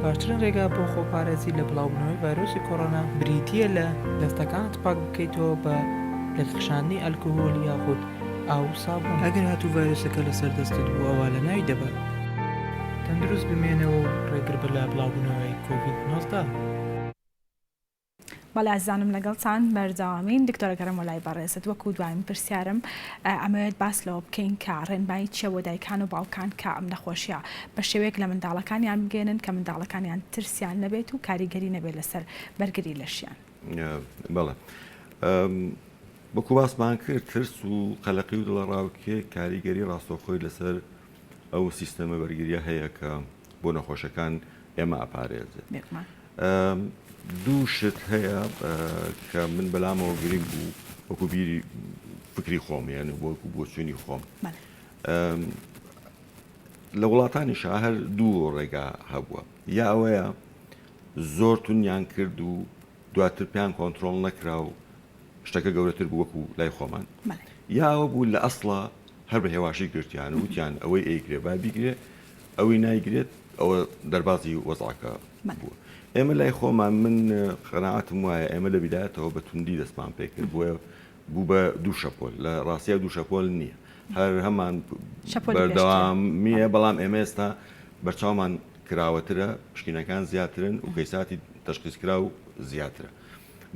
باشترین ڕێگا بۆ خۆپارێزی لە بڵاوبوونەوەی ڤایرۆسی کۆڕۆنا بریتیە لە دەستەکانت پاک بکەیتەوە بە لەخشانەی ئەلکۆهۆل یاخود ئاو سابوون ئەگەر هاتوو ڤایرۆسەکە لەسەر دەستت بوو ئەوە لە ناوی دەبات تەندروست بمێنەوە و ڕێگر بە لە بڵاوبوونەوەی کۆڤید-19 بەڵێ ئازانم لەگەڵتان بەردەوامین دکتۆرەگەرم وەلای بەڕێزت وەکو دوایین پرسیارم ئەمەوێت باس لەوە بکەین کە ڕێنمایی چیە بۆ دایکان و باوکان کە ئەم نەخۆشیە بە شێوەیەک لە منداڵەکانیان بگەێنن کە منداڵەکانیان ترسیان نەبێت و کاریگەری نەبێت لەسەر بەرگری لەشیان بەڵێ بەکو باسمان کرد ترس و قەلەقی و دڵەڕاوکێ کاریگەری ڕاستەوخۆی لەسەر ئەو سیستەمە بەرگریە هەیە کە بۆ نەخۆشەکان ئێمە ئاپارێزێت دوو شت هەیە کە من بەلامەوە گرنگ بوو وەکو بیری فکری خۆمیان وەکو بۆ چوونی خۆم لە وڵاتانیشا هەر دوو ڕێگا هەبووە یا ئەوەیە زۆر تونیان کرد و دواتر پێیان کۆنتترۆڵ نەکرا و شتەکە گەورەتر بوو وەکو لای خۆمان یا ئەوە بوو لە ئەسڵا هەر بە هێواشی گرتیان وتیان ئەوەی ئەیگرێ با بیگرێ ئەوەی نایگرێت ئەوە دەربازی وەزعەکە بووە ئێمە لای خۆمان من قەناعەتم وایە ئێمە لە بیدایەتەوە بە توندی دەستمان پێ کرد بوو بە دوو شەپۆل لە ڕاستیە دوو شەپۆل نییە هەر هەمان بەردەوامیە بەڵام ئێمە ئێستا بەرچاومان کراوەترە پشکینەکان زیاترن و کەیساتی تەشخیصکرا و زیاترە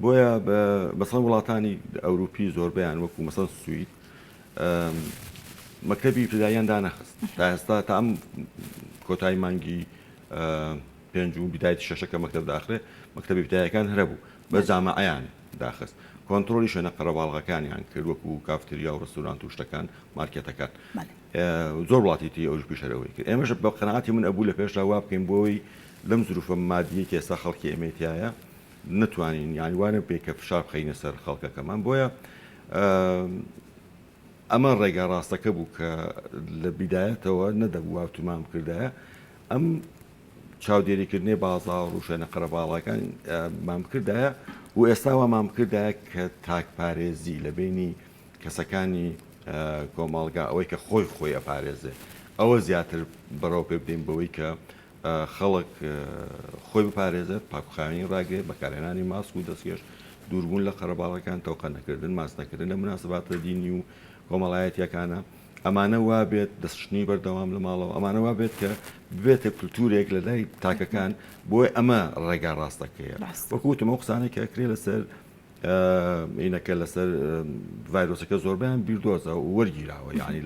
بۆیە بەسەڵ وڵاتانی ئەوروپی زۆربیان وەکو مەسەڵ سوید مەکتەبی ابتداییان دانەخست تا ئێستا تا ئەم کۆتایی مانگی پێنج و بیدایەتی شەشەکە مەکتەب داخرێ مەکتەبی ابتداییەکان هەرەبوو بە جامەعەیان داخست کۆنتترۆلی شوێنە قەرەباڵغەکانیان کرد وەکو کافتریا و ڕستورانت و شتەکان مارکێتەکان زۆر وڵاتیتی ئەوش پیشەرەوەی کرد ئێمەش بە قەناعەتی من ئەبوو لە پێشدا وا بکەین بۆەوەی لەم زروفە مادیە کە ئێستا خەڵکی ئێمەتیایە نتوانین یانیوانە بێ کە فشار بخەینە سەر خەڵکەکەمان بۆیە ئەمە ڕێگا ڕاستەکە بوو کە لە بیدایەتەوە نەدەبوو واتومان کردایە ئەم چاودێریکردنی بازاڕ و شوێنە قەرەباڵەکان مام کردایە و ئێستاوە مام کردایە کە تاکپارێزی لە بینی کەسەکانی کۆمەڵگا ئەوەی کە خۆی ئەپارێزێ ئەوە زیاتر بەڕەو پێ بدەین بەوەی کە خەڵک خۆی بپارێزێت پاکوخاوێنی ڕاگرێت بەکارهێنانی ماسک و دەستگەشت دووربوون لە قەرەباڵەکان تەوقە نەکردن ماس نەکردن لە مناسباتە دینی و کۆمەڵایەتیەکانە ئەمانە وا بێت دەستشنی بەردەوام لە ماڵەوە ئەمانە وا بێت کە بێتە کولتورێک لە لای تاکەکان بۆی ئەمە ڕێگا ڕاستەکەیە وەکوتمە ئەو قسانێک کە کرێ لەسەر عینەکە لەسەر ڤایرۆسەکە زۆربیان بیردۆزە و وەرگیراوە یعنی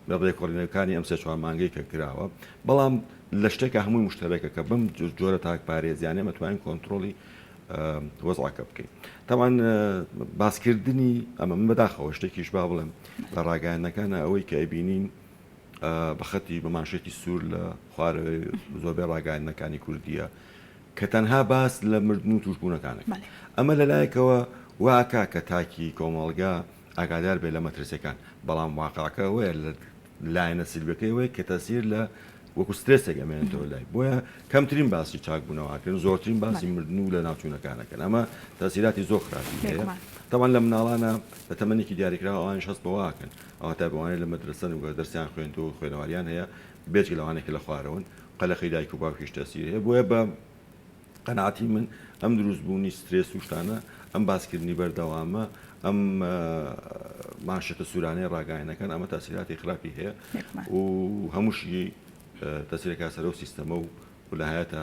لە ڕێکۆڵینەکانی ئەم سێ چوار مانگەی کە کراوە بەڵام لە شتێکە هەمووی مشتەرەکە کە بەم جۆرە تاکپارێزیانێ مەتوانین کۆنتترۆلی وەزعەکە بکەین تاوان باسکردنی ئەمە من بەداخەوە شتێکیش با بڵێم لە ڕاگەیانەکانە ئەوەی کە ئەبینین بەخەتی بەماشێتی سوور لە خوارەوەی زۆربەی ڕاگەیانەکانی کوردیە کە تەنها باس لە مردن و توشبوونەکانە ئەمە لەلایەکەوە واکە کە تاکی کۆمەڵگا ئاگادار بێت لە مەترسیەکان بەڵام واقعەکە ئەوەیە لە لایەنە سیلبەکەیەوەی کە تەسیر لە وەکو سترێسێک ئەمێنێتەوە لای بۆیە کەمترین باسی چاکبوونەوەکردن زۆرترین باسی مردن و لە ناوچوونەکانەکەن ئەمە تەسیراتی زۆر خراپی هەیە تەوان لە مناڵانە بە تەمەنێکی دیاریکرا ئەوانش هەست بەواکەن ئەوە تا بەوانێت لە مەدرسەن و دەرسیان خوێنەوە خوێنەواریان هەیە بێت لەوانێکی لە خوارەوەن قەلەقی دایک و باوکیش تەسیر هەیە بۆیە بە قەناعەتی من ئەم دروستبوونی سترێس و شتانە ئەم باسکردنی بەردەوامە ئەم ماشێتە سوورانەی ڕاگەیەنەکان ئەمە تاسیراتی خراپی هەیە و هەمووشی تەسیرەکە سەرە و سیستەمە و لەهایەتە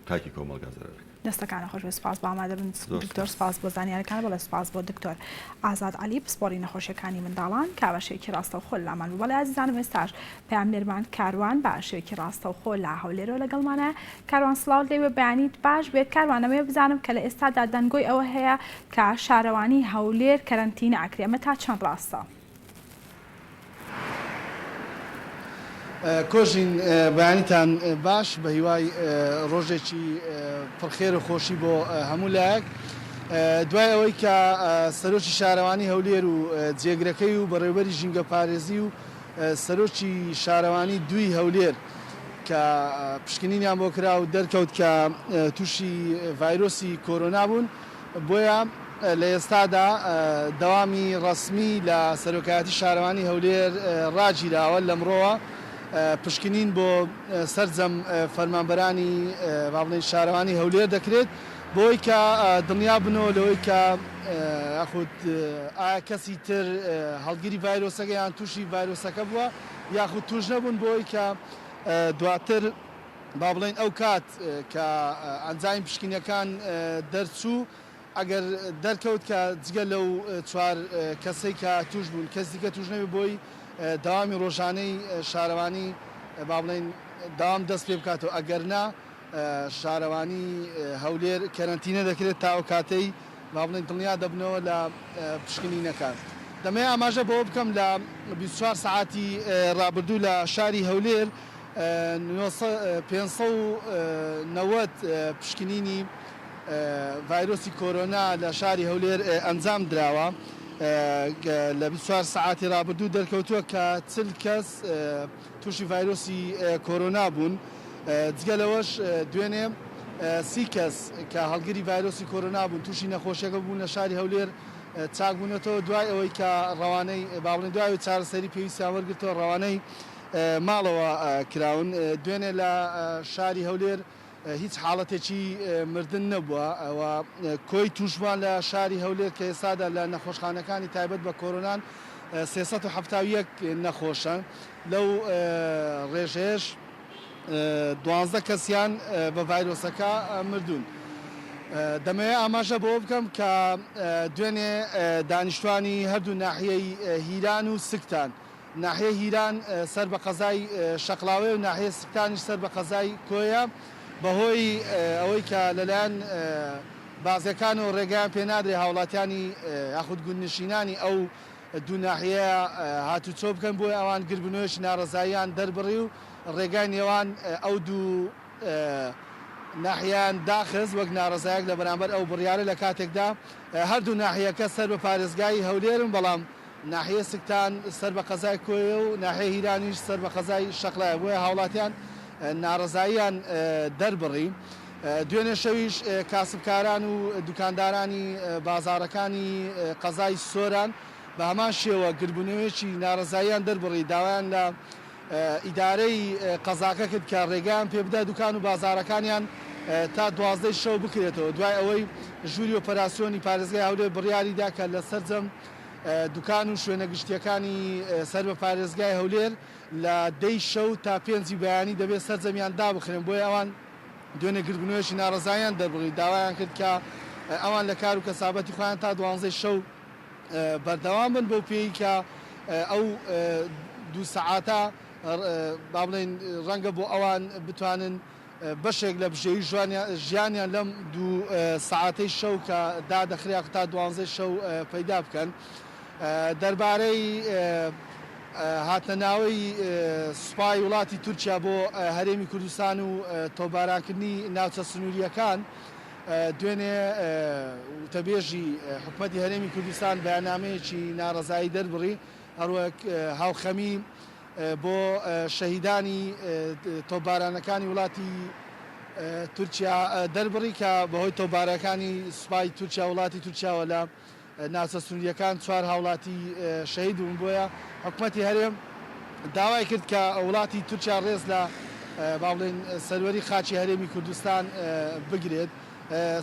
تاکی کۆمەڵگا زەرەکە دەستەکانە خۆش سپاس بۆ ئامادەبن دکتۆر سپاس بۆ زانیاریەکان بەڵێ سپاس بۆ دکتۆر ئازاد عەلی پسپۆڕی نەخۆشیەکانی منداڵان کە بەشێکی ڕاستەوخۆ لەمان بوو بەڵێ عەزیزانم ئێستاش پێیان لێرمان کاروان بە شێوەیەکی ڕاستەوخۆ لە هەولێرەوە لەگەڵمانە کاروان سڵاو لێوێ بەیانیت باش بێت کاروانەوەیە بزانم کە لە ئێستادا دەنگۆی ئەوە هەیە کە شارەوانی هەولێر کەرەنتینە ئەکرێ ئەمە تا چەند ڕاستە؟ کۆژین بەیانیتان باش بە هیوای ڕۆژێکی پڕخێر و خۆشی بۆ هەموو لایەک دوای ئەوەی کە سەرۆکی شارەوانی هەولێر و جێگرەکەی و بەڕێوەبەری ژینگە پارێزی و سەرۆکی شارەوانی دوی هەولێر کە پشکنینیان بۆ کرا و دەرکەوت کە تووشی ڤایرۆسی کۆرۆنا بوون بۆیە لە ئێستادا دەوامی ڕسمی لە سەرۆکایەتی شارەوانی هەولێر ڕاگیراوە لەمڕۆوە پشکنین بۆ سەرجەم فەرمانبەرانی بابڵێن شارەوانی هەولێر دەکرێت بۆی کە دڵنیا بنەوە لەوەی کە یاخود ئایا کەسی تر هەڵگیری ڤایرۆسەکە یان تووشی ڤایرۆسەکە بووە یاخود توش نەبوون بۆی کە دواتر با بڵێن ئەو کات کە ئەنجامی پشکنیەکان دەرچوو ئەگەر دەرکەوت کە جگە لەو چوار کەسەی کە توش بوون کەس دیکە توش نەبێ بۆی داوامی ڕۆژانەی شارەوانی با بڵێن داوام دەست پێ بکاتەوە ئەگەر نا شارەوانی هەولێر کەرەنتینە دەکرێت تا ئەو کاتەی با بڵێن دڵنیا دەبنەوە لە پشکنینەکان دەمەیە ئاماژە بۆ بکەم لە 24 ساعتی ڕابردوو لە شاری هەولێر 590 پشکنینی ڤایرۆسی کۆرۆنا لە شاری هەولێر ئەنجام دراوە لە 24 ساعتی ڕابردوو دەرکەوتووە کە 40 کەس تووشی ڤایرۆسی کۆرۆنا بوون جگە لەوەش دوێنێ 30 کەس کە هەڵگیری ڤایرۆسی کۆرۆنا بوون تووشی نەخۆشیەکە بوون لە شاری هەولێر چاکبوونەتەوە دوای ئەوەی کە ڕەوانەی باڵێن دوای چارەسەری پێویستیان وەرگرتەوە ڕەوانەی ماڵەوە کراون دوێنێ لە شاری هەولێر هیچ حاڵەتێکی مردن نەبووە ئەوە کۆی توشمان لە شاری هەولێر کە ئێستادا لە نەخۆشخانەکانی تایبەت بە کۆرۆنان 371 نەخۆشە لەو ڕێژێش 12 کەسیان بە ڤایرۆسەکە مردوون دەمەوێت ئاماژە بۆ بکەم کە دوێنێ دانیشتوانی هەردوو ناحیەی هیران و سکتان ناحیە هیران سەر بە قەزای شەقلاوێ و ناحیە سکتانیش سەر بە قەزای کۆیە بەهۆی ئەوەی کە لەلایەن بازەکان و ڕێگەیان پێ نادرێ هاوڵاتیانی یاخود گوندنشینانی ئەو دوو ناحیە هاتوچۆ بکەن بۆی ئەوان گربنەوەیشی ناڕەزاییان دەربڕی و ڕێگای نێوان ئەو دوو ناحیان داخست وەک ناڕزایەک لە بەرامبەر ئەو بڕیارە لە کاتێکدا هەردوو ناحیەکە سەر بە پارێزگای هەولێرن بەڵام ناحیە سکتان سەر بە قەزای کۆیە و ناحیە هیرانیش سەر بە قەزای شەقلایە بۆیە هاوڵاتیان ناڕزاییان دەربڕی دوێنێ شەویش کاسبکاران و دوکاندارانی بازارەکانی قەزای سۆران بە هەمان شێوە گربوونەوەیەکی ناڕزاییان دەربڕی داوایان لە ئیدارەی قەزاکە کرد کە ڕێگەیان پێ بدە دوکان و بازارەکانیان تا 12 شەو بکرێتەوە دوای ئەوەی ژووری ئۆپەراسیۆنی پارێزگای هەولێر بڕیاریدا کە لە سەرجەم دوکان و شوێنە گشتیەکانی سەر بە پارێزگای هەولێر لە 10 شەو تا 5 بەیانی دەبێت سەرجەمیان دابخرێن بۆی ئەوان دوێنێ گربنەوەیەکی ناڕزاییان دەربڕی داوایان کرد کە ئەوان لە کار و کەسابەتی خۆیان تا 12 شەو بەردەوام بن بۆ پێی کە ئەو 2 سەعاتە با بڵێن ڕەنگە بۆ ئەوان بتوانن بەشێک لە بژێوی ژیانیان لەم 2 سەعاتەی شەو کە دادەخریا تا 12 شەو پەیدا بکەن دەربارەی هاتنەناوەی سوپای وڵاتی تورکیا بۆ هەرێمی کوردستان و تۆبارانکردنی ناوچە سنووریەکان دوێنێ وتەبێژی حکوومەتی هەرێمی کوردستان بەیاننامەیەکی ناڕەزایی دەربڕی هەروەک هاوخەمی بۆ شەهیدانی تۆبارانەکانی وڵاتی تورکیا دەربڕی کە بەهۆی تۆبارەکانی سوپای تورکیا وڵاتی تورکیاوە لە ناوچە سنووریەکان 4 هاوڵاتی شەهید بوون بۆیە حکوومەتی هەرێم داوای کرد کە وڵاتی تورکیا ڕێز لە با بڵێن سەروەری خاچی هەرێمی کوردستان بگرێت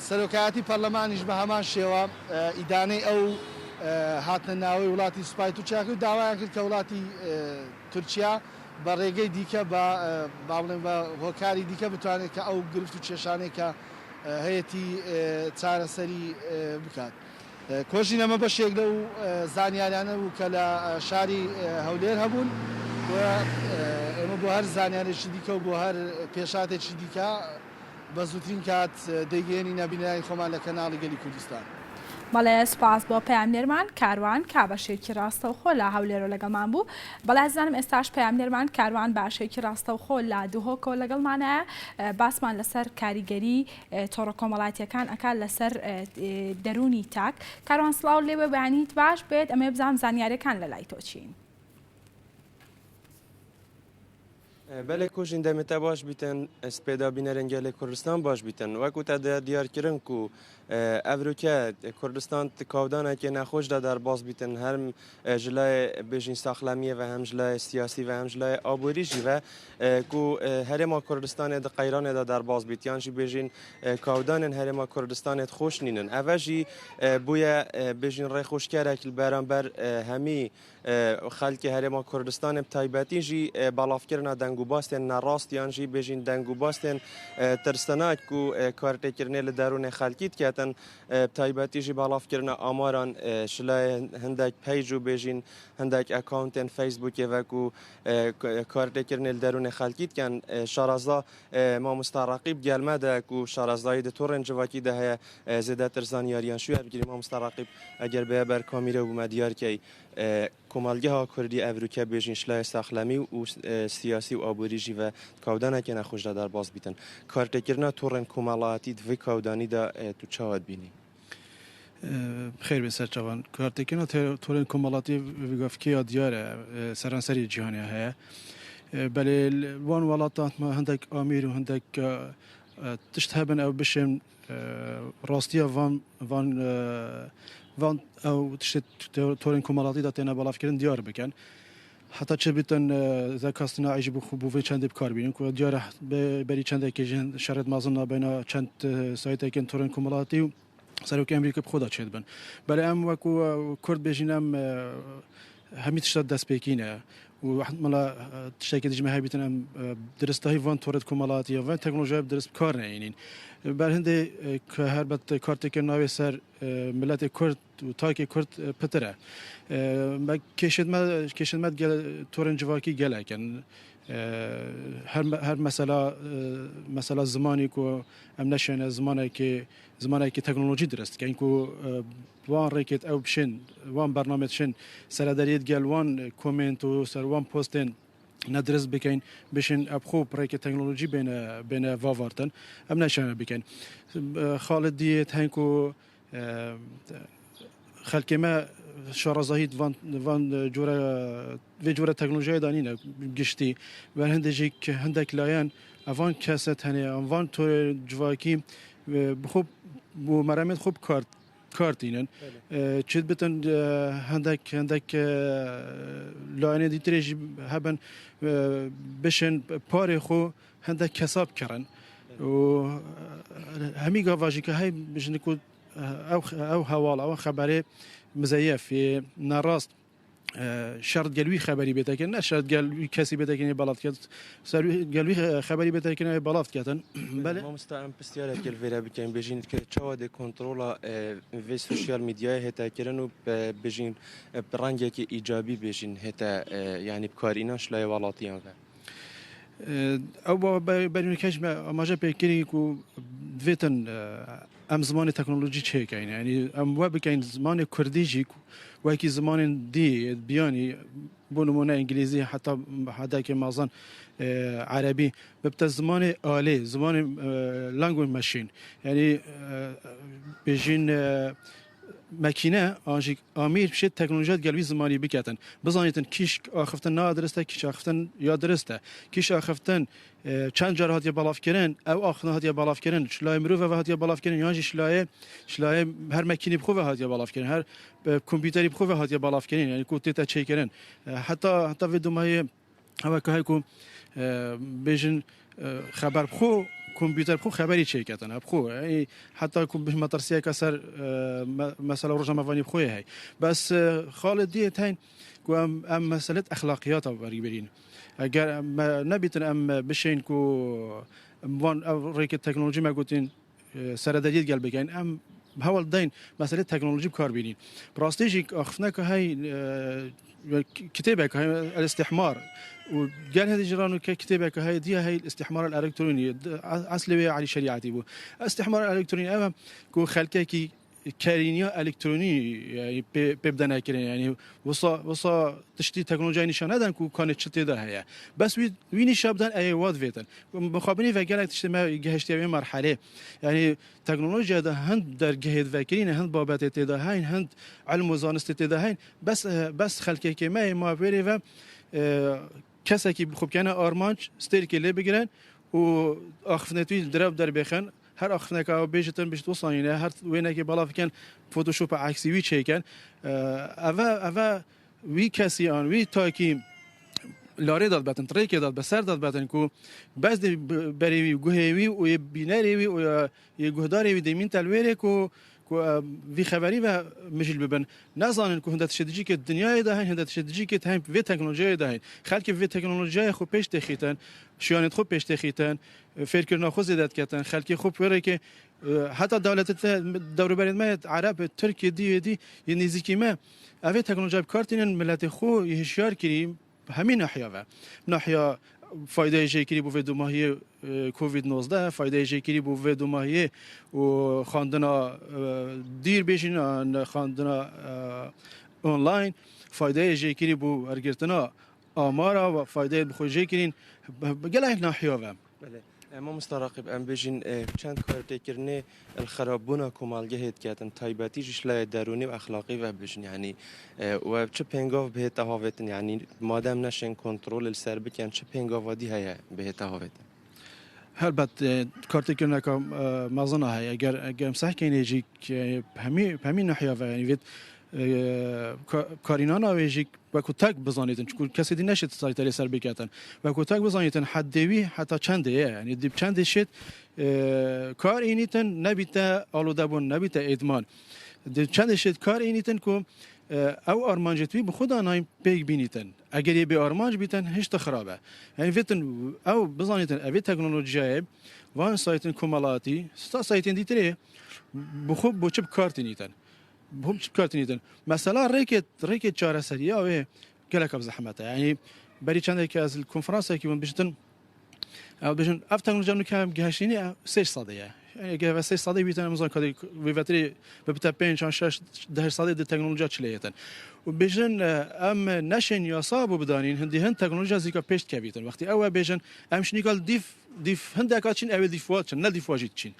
سەرۆکایەتی پەرلەمانیش بە هەمان شێوە ئیدانەی ئەو هاتنە ناوەی وڵاتی سوپای تورکیا کرد داوایان کرد کە وڵاتی تورکیا بە ڕێگەی دیکە بە با بڵێن بە هۆکاری دیکە بتوانێت کە ئەو گرفت و کێشانەی کە هەیەی چارەسەری بکات کۆژی نەمە بەشێک لەو زانیاریانە بوو کە لە شاری هەولێر هەبوون ئێمە بۆ هەر زانیارێکی دیکە و بۆ هەر پێشاتێکی دیکە بە زووترین کات دەیگەێنی نەبینایی خۆمان لە کەناڵی گەلی کوردستان. بەڵێ سپاس بۆ پەیامنێرمان کاروان کابەشێکی ڕاستەوخۆ لە هەولێرۆ لەگەڵمان بوو بەڵێ زانم ئێستاش پەیامنێرمان کاروان باشێکی ڕاستەوخۆ لە دووهۆکەوە لەگەڵمانەیە باسمان لەسەر کاریگەری تۆڕە کۆمەڵاتیەکان ئەکات لەسەر دەرونی تاک کاروان سڵاو لێوە بەیانیت باش بێت ئەمێ بزانم زانیاریەکان لە لای تۆ چین. بله کوشین دمتا باش بیتن اسپیدا بینرن گله کردستان باش بیتن وقت تا دیار کردن کو افریقا کردستان تکاودان که نخوش در باز بیتن هم جلای بیشین ساخلامیه و هم جلای سیاسی و هم جلای آبوریجی و کو هرما کردستان د قیران در باز بیتیان جی بیشین کاودان هرما کردستان خوش نینن اوجی بویا بیشین ری خوش کرد که برانبر همی خلک هرما کردستان بتایباتی جی بالاف کردن دنگو باستن نراستیان جی بیشین دنگو باستن ترسناک کو کارت کرنل درون خلکیت کتن بتایباتی جی بالاف کردن آماران شلای هندک پیجو بیشین هندک اکاونتن فیسبوک و کو کارت کرنل درون خلکیت کن شارازا ما مستراقب گلمه ده کو شارازای د تورن جواکی ده زده ترزانیاریان شو بگیریم ما مستراقب اگر به بر کامیرا و مدیار کی کمالگه ها کردی افریقا بیشین شلای ساخلامی و سیاسی و آبوریجی و کودانه که نخوش در باز بیتن کارت کردن تورن کمالاتی و کودانی دا تو چاود بینی خیر بسر چوان کارت کردن تورن کمالاتی وگفکی دیاره سرانسری جهانی هست بله وان ولاتات ما هندک امیر و هندک تشتهبن او بشن راستیا وان او تشت تورن کمالاتی داتنا بالاف کردن دیار بکن حتی چه بیتن ذکاستنا عیج بو چند بکار بینیم که دیار بری چند که شرط مازن بین چند سایت که تورن کمالاتی سرو که امریکا خدا چید بن بله ام وکو کرد بجینم همی تشت دست بکینه و ملا تشتكي دي جماعه بيتنا درست هاي وان تورد كمالاتيه وان تكنولوژيا درست کار نینین بر هنده که هربت کارت که ناوی سر ملت کرد و تاکی کرد پتره ما کشدمت گل تورن جواکی گله کن هر مثلا زمانی که ام نشن زمانی که تکنولوژی درست که اینکو وان ریکت او بشن وان برنامه شن سرداریت گل وان کومنت و سر وان پستن ندرس بکن بشن اب خوب ریکت تکنولوژی بین واوارتن ام نشن بکن خالد دیت هنکو خلک ما شارزاهید وان جوره تکنولوژی دانینه گشتی و هندک لایان اوان کست هنی اوان تو جواکی خوب بو مرامت خوب کارتینن چید بتن هندک لاینه دیتریج هبن بشن پاره خو هندک حساب کردن و همی گاواجی که های بشن کو او حوال او خبره مزيف نراست شرط قلوي خبري بتاكن نه شرط قلوي كسي بتاكن بلاط كات سر قلوي خبري بتاكن بلاط كاتن بله ما مستعم بستيارة كل فيرا بكين بيجين كتشاود كنترولا في السوشيال ميديا هتا كرنو بيجين برانجة كي إيجابي بيجين هتا يعني بكارينا شلاي والاتيان او برنامج ما جا بيكيني كو فيتن ام زمان تکنولوژی چه کین یعنی ام و بکین زمان کردیجی و کی زمان دی بیانی بونمونه انگلیزی حتی که مازن عربی ببت زمان آله زمان لانگویج ماشین یعنی بجین ماکینه آنجی امیر بشه تکنولوژیات گلوی زمانی بکاتن بزانیتن کیش آخفتن نادرسته کیش آخفتن یا درسته کیش آخفتن چند جار هاتیه بالاف کردن او آخنا هاتیه بالاف کردن شلای مروف و هاتیه بالاف کردن یعنی شلای هر ماکینی بخو و هاتیه بالاف کردن هر کامپیوتری بخو و هاتیه بالاف کردن یعنی کوتی تا چه کردن حتی ویدیوهای هوا که هایکو بیشن خبر بخو کامپیوتر بخو خبری چه کردن بخو یعنی حتی کو به مدرسه کسر مثلا روزا مفانی بخوی هی بس خالد دیت هین کو ام مسئله اخلاقیات بری برین اگر نبیتن ام بشین کو وان ریک تکنولوژی ما گوتین سردادیت گل بگین ام حوال دین مسئله تکنولوژی کار بینین براستیجی اخفنا که های كتابك هاي الاستحمار وقال هذه جيرانه كتابك هاي دي هاي الاستحمار الالكتروني اصلي على شريعتي بو استحمار الالكتروني اما كو خلكي كارينيا الكتروني يعني ببدنا كده يعني وصا تشتي تكنولوجيا نشان هذا كو كانت شتي ده هي بس وين شابدان اي واد فيتن مخابرين فقالك تشتي ما جهشتي مرحله يعني تكنولوجيا ده هند در جهد فاكرين هند بابات ده هاي هند علم وزانست ده هاي بس خلكي ما بيري کسی که خوب کنه آرمانج استری که لی بگیرن و آخفنتوی درب در بخن هر آخفنه که بیشتن بیشتر وصانینه هر وینه که بالا فکن فوتوشوپ عکسی وی چیکن اوا وی کسی آن وی تا که لاره داد باتن تریک داد بسر داد باتن کو بعض بری گوهوی و بینری و یه گهداری دیمین تلویره کو وی خبری و مجل ببن نزانن که هندت شدیجی که دنیای ده هندت شدیجی که هم وی تکنولوژی ده خلک وی تکنولوژی خوب پیش تخیتن شیانت خوب پیش تخیتن فکر نخوز زیادت کردن خلک خوب وره که حتی دولت دور برید ما عرب ترکیه دی نزدیکی ما اوی تکنولوژی کارتین ملت خو هشیار کریم همین ناحیه فایده جیکری بو دو ماهی کووید 19 فایده جیکری بو دو ماهی و خواندنا دیر بیشین خواندنا آنلاین فایده جیکری بو ارگرتنا آمارا و فایده بخو جیکرین گله ناحیه و بله ما مستراقب ام بيجين چند کار تکرنه الخرابونه کومالگه کردن تایباتیش لا درونی و اخلاقی و بيجين يعني و چه پنگاو به تهاوتن يعني مادام نشن کنترل السر بکن چه پنگاو دی هيا به تهاوتن البته کارتی که نکام مازن های اگر مسح کنی همین ناحیه و یعنی وید کارینان آویجی و کتک بزنیدن چون کسی دی نشد سایتری سر بکتن و کتک بزنیدن حدوی حتی چنده یعنی دیب چنده شد کار اینیتن نبیته آلوده بون نبیته ادمان دیب چنده شد کار اینیتن که او آرمانجتوی به خود آنها پیگ بینیتن اگر یه به آرمانج بیتن هیچ خرابه یعنی ویتن او بزنیتن اوی تکنولوژی وان سایتن کمالاتی سایتن دیتره بخوب بچه کارتینیتن بهم کارتینیدن مثلا ریکت چاره سریه و گلک زحمته یعنی بری چند که از کنفرانسی که من بیشتن او بیشتن افتادن جمع کردم گهشینی 3 ساده یعنی اگه 3 ساده بیتن مثلا کاری ویوتری به بتا 5 6 10 ساده تکنولوژی چلیتن و بیشتن ام نشین یا صابو بدانین هندی هند تکنولوژی زیکا پیش کبیتن وقتی او بیشتن امش نیکال دیف هندکاتین اول دیفواتن نه دیفواجیتین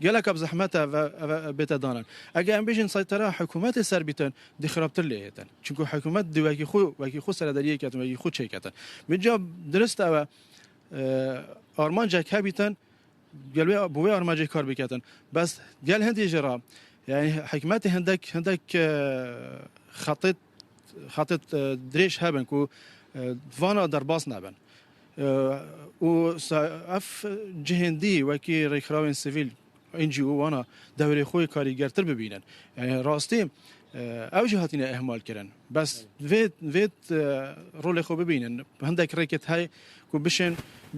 گلک زحمته و بتدانن اگه ام بیشن سایترا حکومت سر بیتن دی خرابتر لیتن چون حکومت دی وکی خو سر دریه کتن وکی خو چه کتن بجا درست و آرمان جک بیتن گلوی بوی آرمان جک کار بکتن بس گل هندی جرا یعنی حکومت هندک خطط دریش هبن کو وانا در باس نبن و اف جهندی وکی ریخراون سیویل NGO وانا دوره خوی کاریگرتر ببینن یعنی راستی اوجه هاتینه اهمال کردن بس وید رول خوب ببینن هندک ریکت های کو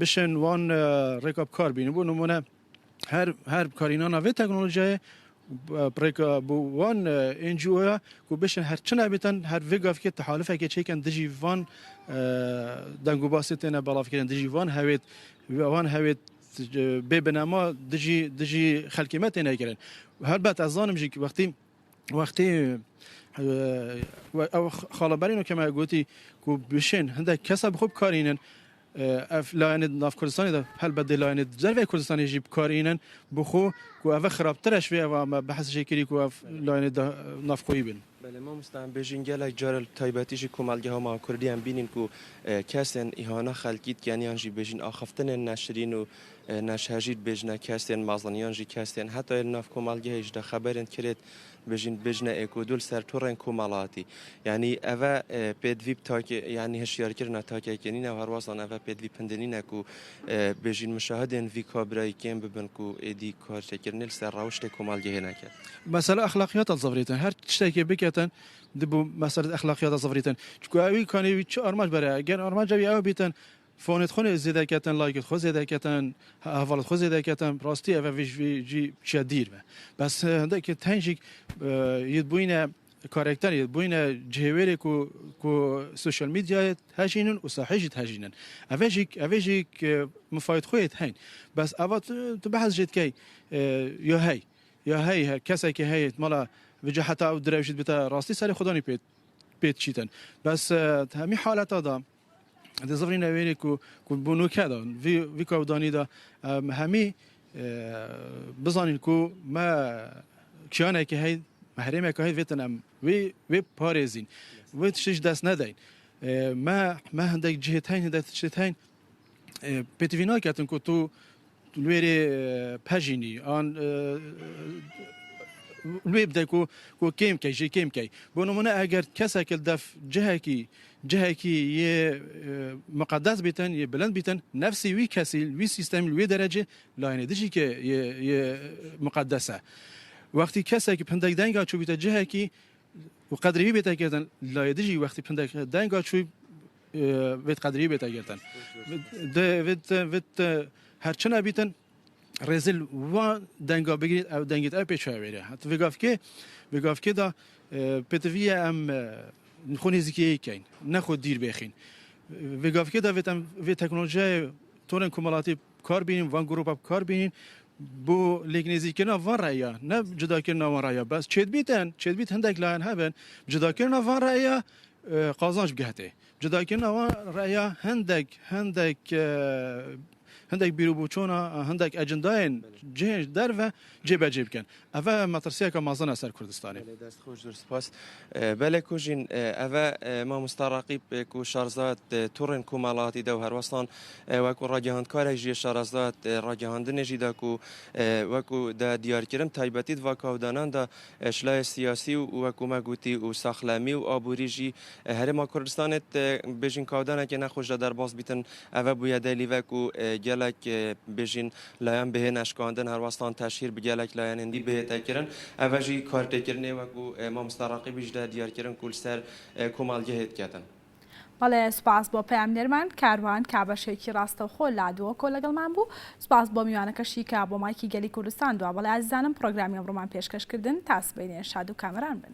بشن وان ریکاب کار بینن بو نمونه هر کارینانا وید تکنولوژی بريكا بوان NGO کو بشن هر چنه بیتن هر ویگاف که تحالفه که چیکن دجی وان دنگو باستنه بالاف کردن دجی وان هویت ببنما دجی خلقیمت نگرن هر بعد از آنم جی وقتی او خالبرینو که ما گویی کو بشین هنده کسب خوب کارینن لاین ناف کردستانی ده هل بعد لاین زرفه کردستانی جیب کارینن بخو کو او خرابترش وی و ما بحث شکری کو لاین ناف کوی بین بله ما مستعم بیشین گله جار تایباتیش کومالگه ها ما کردی هم بینیم کو کسین ایهانا خلقیت یعنی انجی بیشین آخفتن نشرین و نشهجید بیشنه کسین مازنیان جی کسین حتی ناف کومالگه هیچ ده خبرن کرد بیشنه اکودول سر تورن کومالاتی یعنی اوه پدویب تاک یعنی هشیار کردن تاکی کنین و هر واسان اوه پدویب پندنینه کو بیشین مشاهدن وی کابرای کم ببن کو ایدی کار کردن سر راوشت کومالگه نکرد مثلا اخلاقیات الزفریتن هر چیزی بکتن دبو مسألة اخلاقیات الزفریتن چون اوی کانی چه آرماج برای اگر آرماج جوی او بیتن فونت خونه زیاده کردن لایک خود زیاده کردن حوالت خود زیاده کردن راستی و ویژی شدیر بس هنده که تنجیک ید بوینه کاراکتر ید بوینه جهوری کو سوشال میدیا هجینن و صحیحت هجینن اویجیک مفاید خودت هین بس اوت تو بحث جد کی یا هی کسی که هی مالا وجه حتی او دروشید بتا راستی سر خدانی پیت چیتن بس همی حالت آدم ده زفرین اویری کو بونو کدان وی کودانی دا همی بزانین کو ما کیانه که هی محرمه که هی ویتنم وی پارزین وی تشش دست ندین ما هەندێک جهێت هەین هەندێک شت هەین پێتیڤی ناکاتن کە تۆ لێرێ پەژینی ئان لێ بدەیت و کێم کەی ژێ کێم کەی بۆ نمونە ئەگەر کەسێک دەف جهێکی یێ مقدس بیتن یێ بلند بیتن نفسی وی کەسی وی سیستەمی وێ دەرەجێ لاینێ دژی کە مقدسە وەختی کەسێکی پندێک دەنگا چوو بیتە جهێکی و قدری بێتە گردن لایە دژی وەختی پندێک دەنگا چووی وێت قدری بێتە گردن هەرچەنە بیتن رێزل وا دەنگا بگرێت ئەو دەنگێت ئەو پێچوێرە هەت vêgavkê da pêtiviye em xwe nêzîkiyê bikeyn nexwe dîr bêxîn vêgavkê da vê teknolojiyayê torên komelatî kar bînin van gropa kar bînin بۆ لێکنێزیکردنا van ڕێیە ne cudakirina van ڕێیە بەس çêdbît hindek layan hebin cudakirina van ڕێیە qazanc bigihete cudakirina van ڕێیە هەندێک بیرروبووچۆنە هەندێک ئەجندایên جێ derve جێبەجێ بکەن ئەvە مەترسیەکە مازنە سەر کوردستانی دەستخۆش زۆر سپاس بەلێ کوژین ئەvە مامۆستا ڕاقیب و شارزات توڕێن کومەڵاتی دە و هەروەستان وەکو ڕاگەهاندکارێک ژێ شارەزات ڕاگەهاندنێژیدا و وەکو دیارکردن تایبەتیت ڤاکاوداناندا شلای سیاسی و وەکو مەگوتی و ساخلامی و ئابووریژی هەرێما کوردستانێت بێژین کاودانێکی نەخۆشە دەرباز بیتن ئەvە بووە دەلیڤەک و gelek bêjin layan bihên eşkandin herwastan teşhîr bi gelek layanên dî bihêtekirin ev jî kartêkirinê wekû mamosta Raqîbî ji de diyarkirin ku li ser komalgehê diketin. بەڵێ سوپاس بۆ پەیامنێرمان کاروان کابەشێکی ڕاستەوخۆ لادووە کۆ لەگەڵمان بوو سوپاس بۆ میوانەکەشی کە بۆ مایکی گەلی کوردستان دووە بەڵێ ئازیزانم پرۆگرامی ئەمڕۆمان پێشکەشکردن تا سبەینێ شاد و کامەران بن.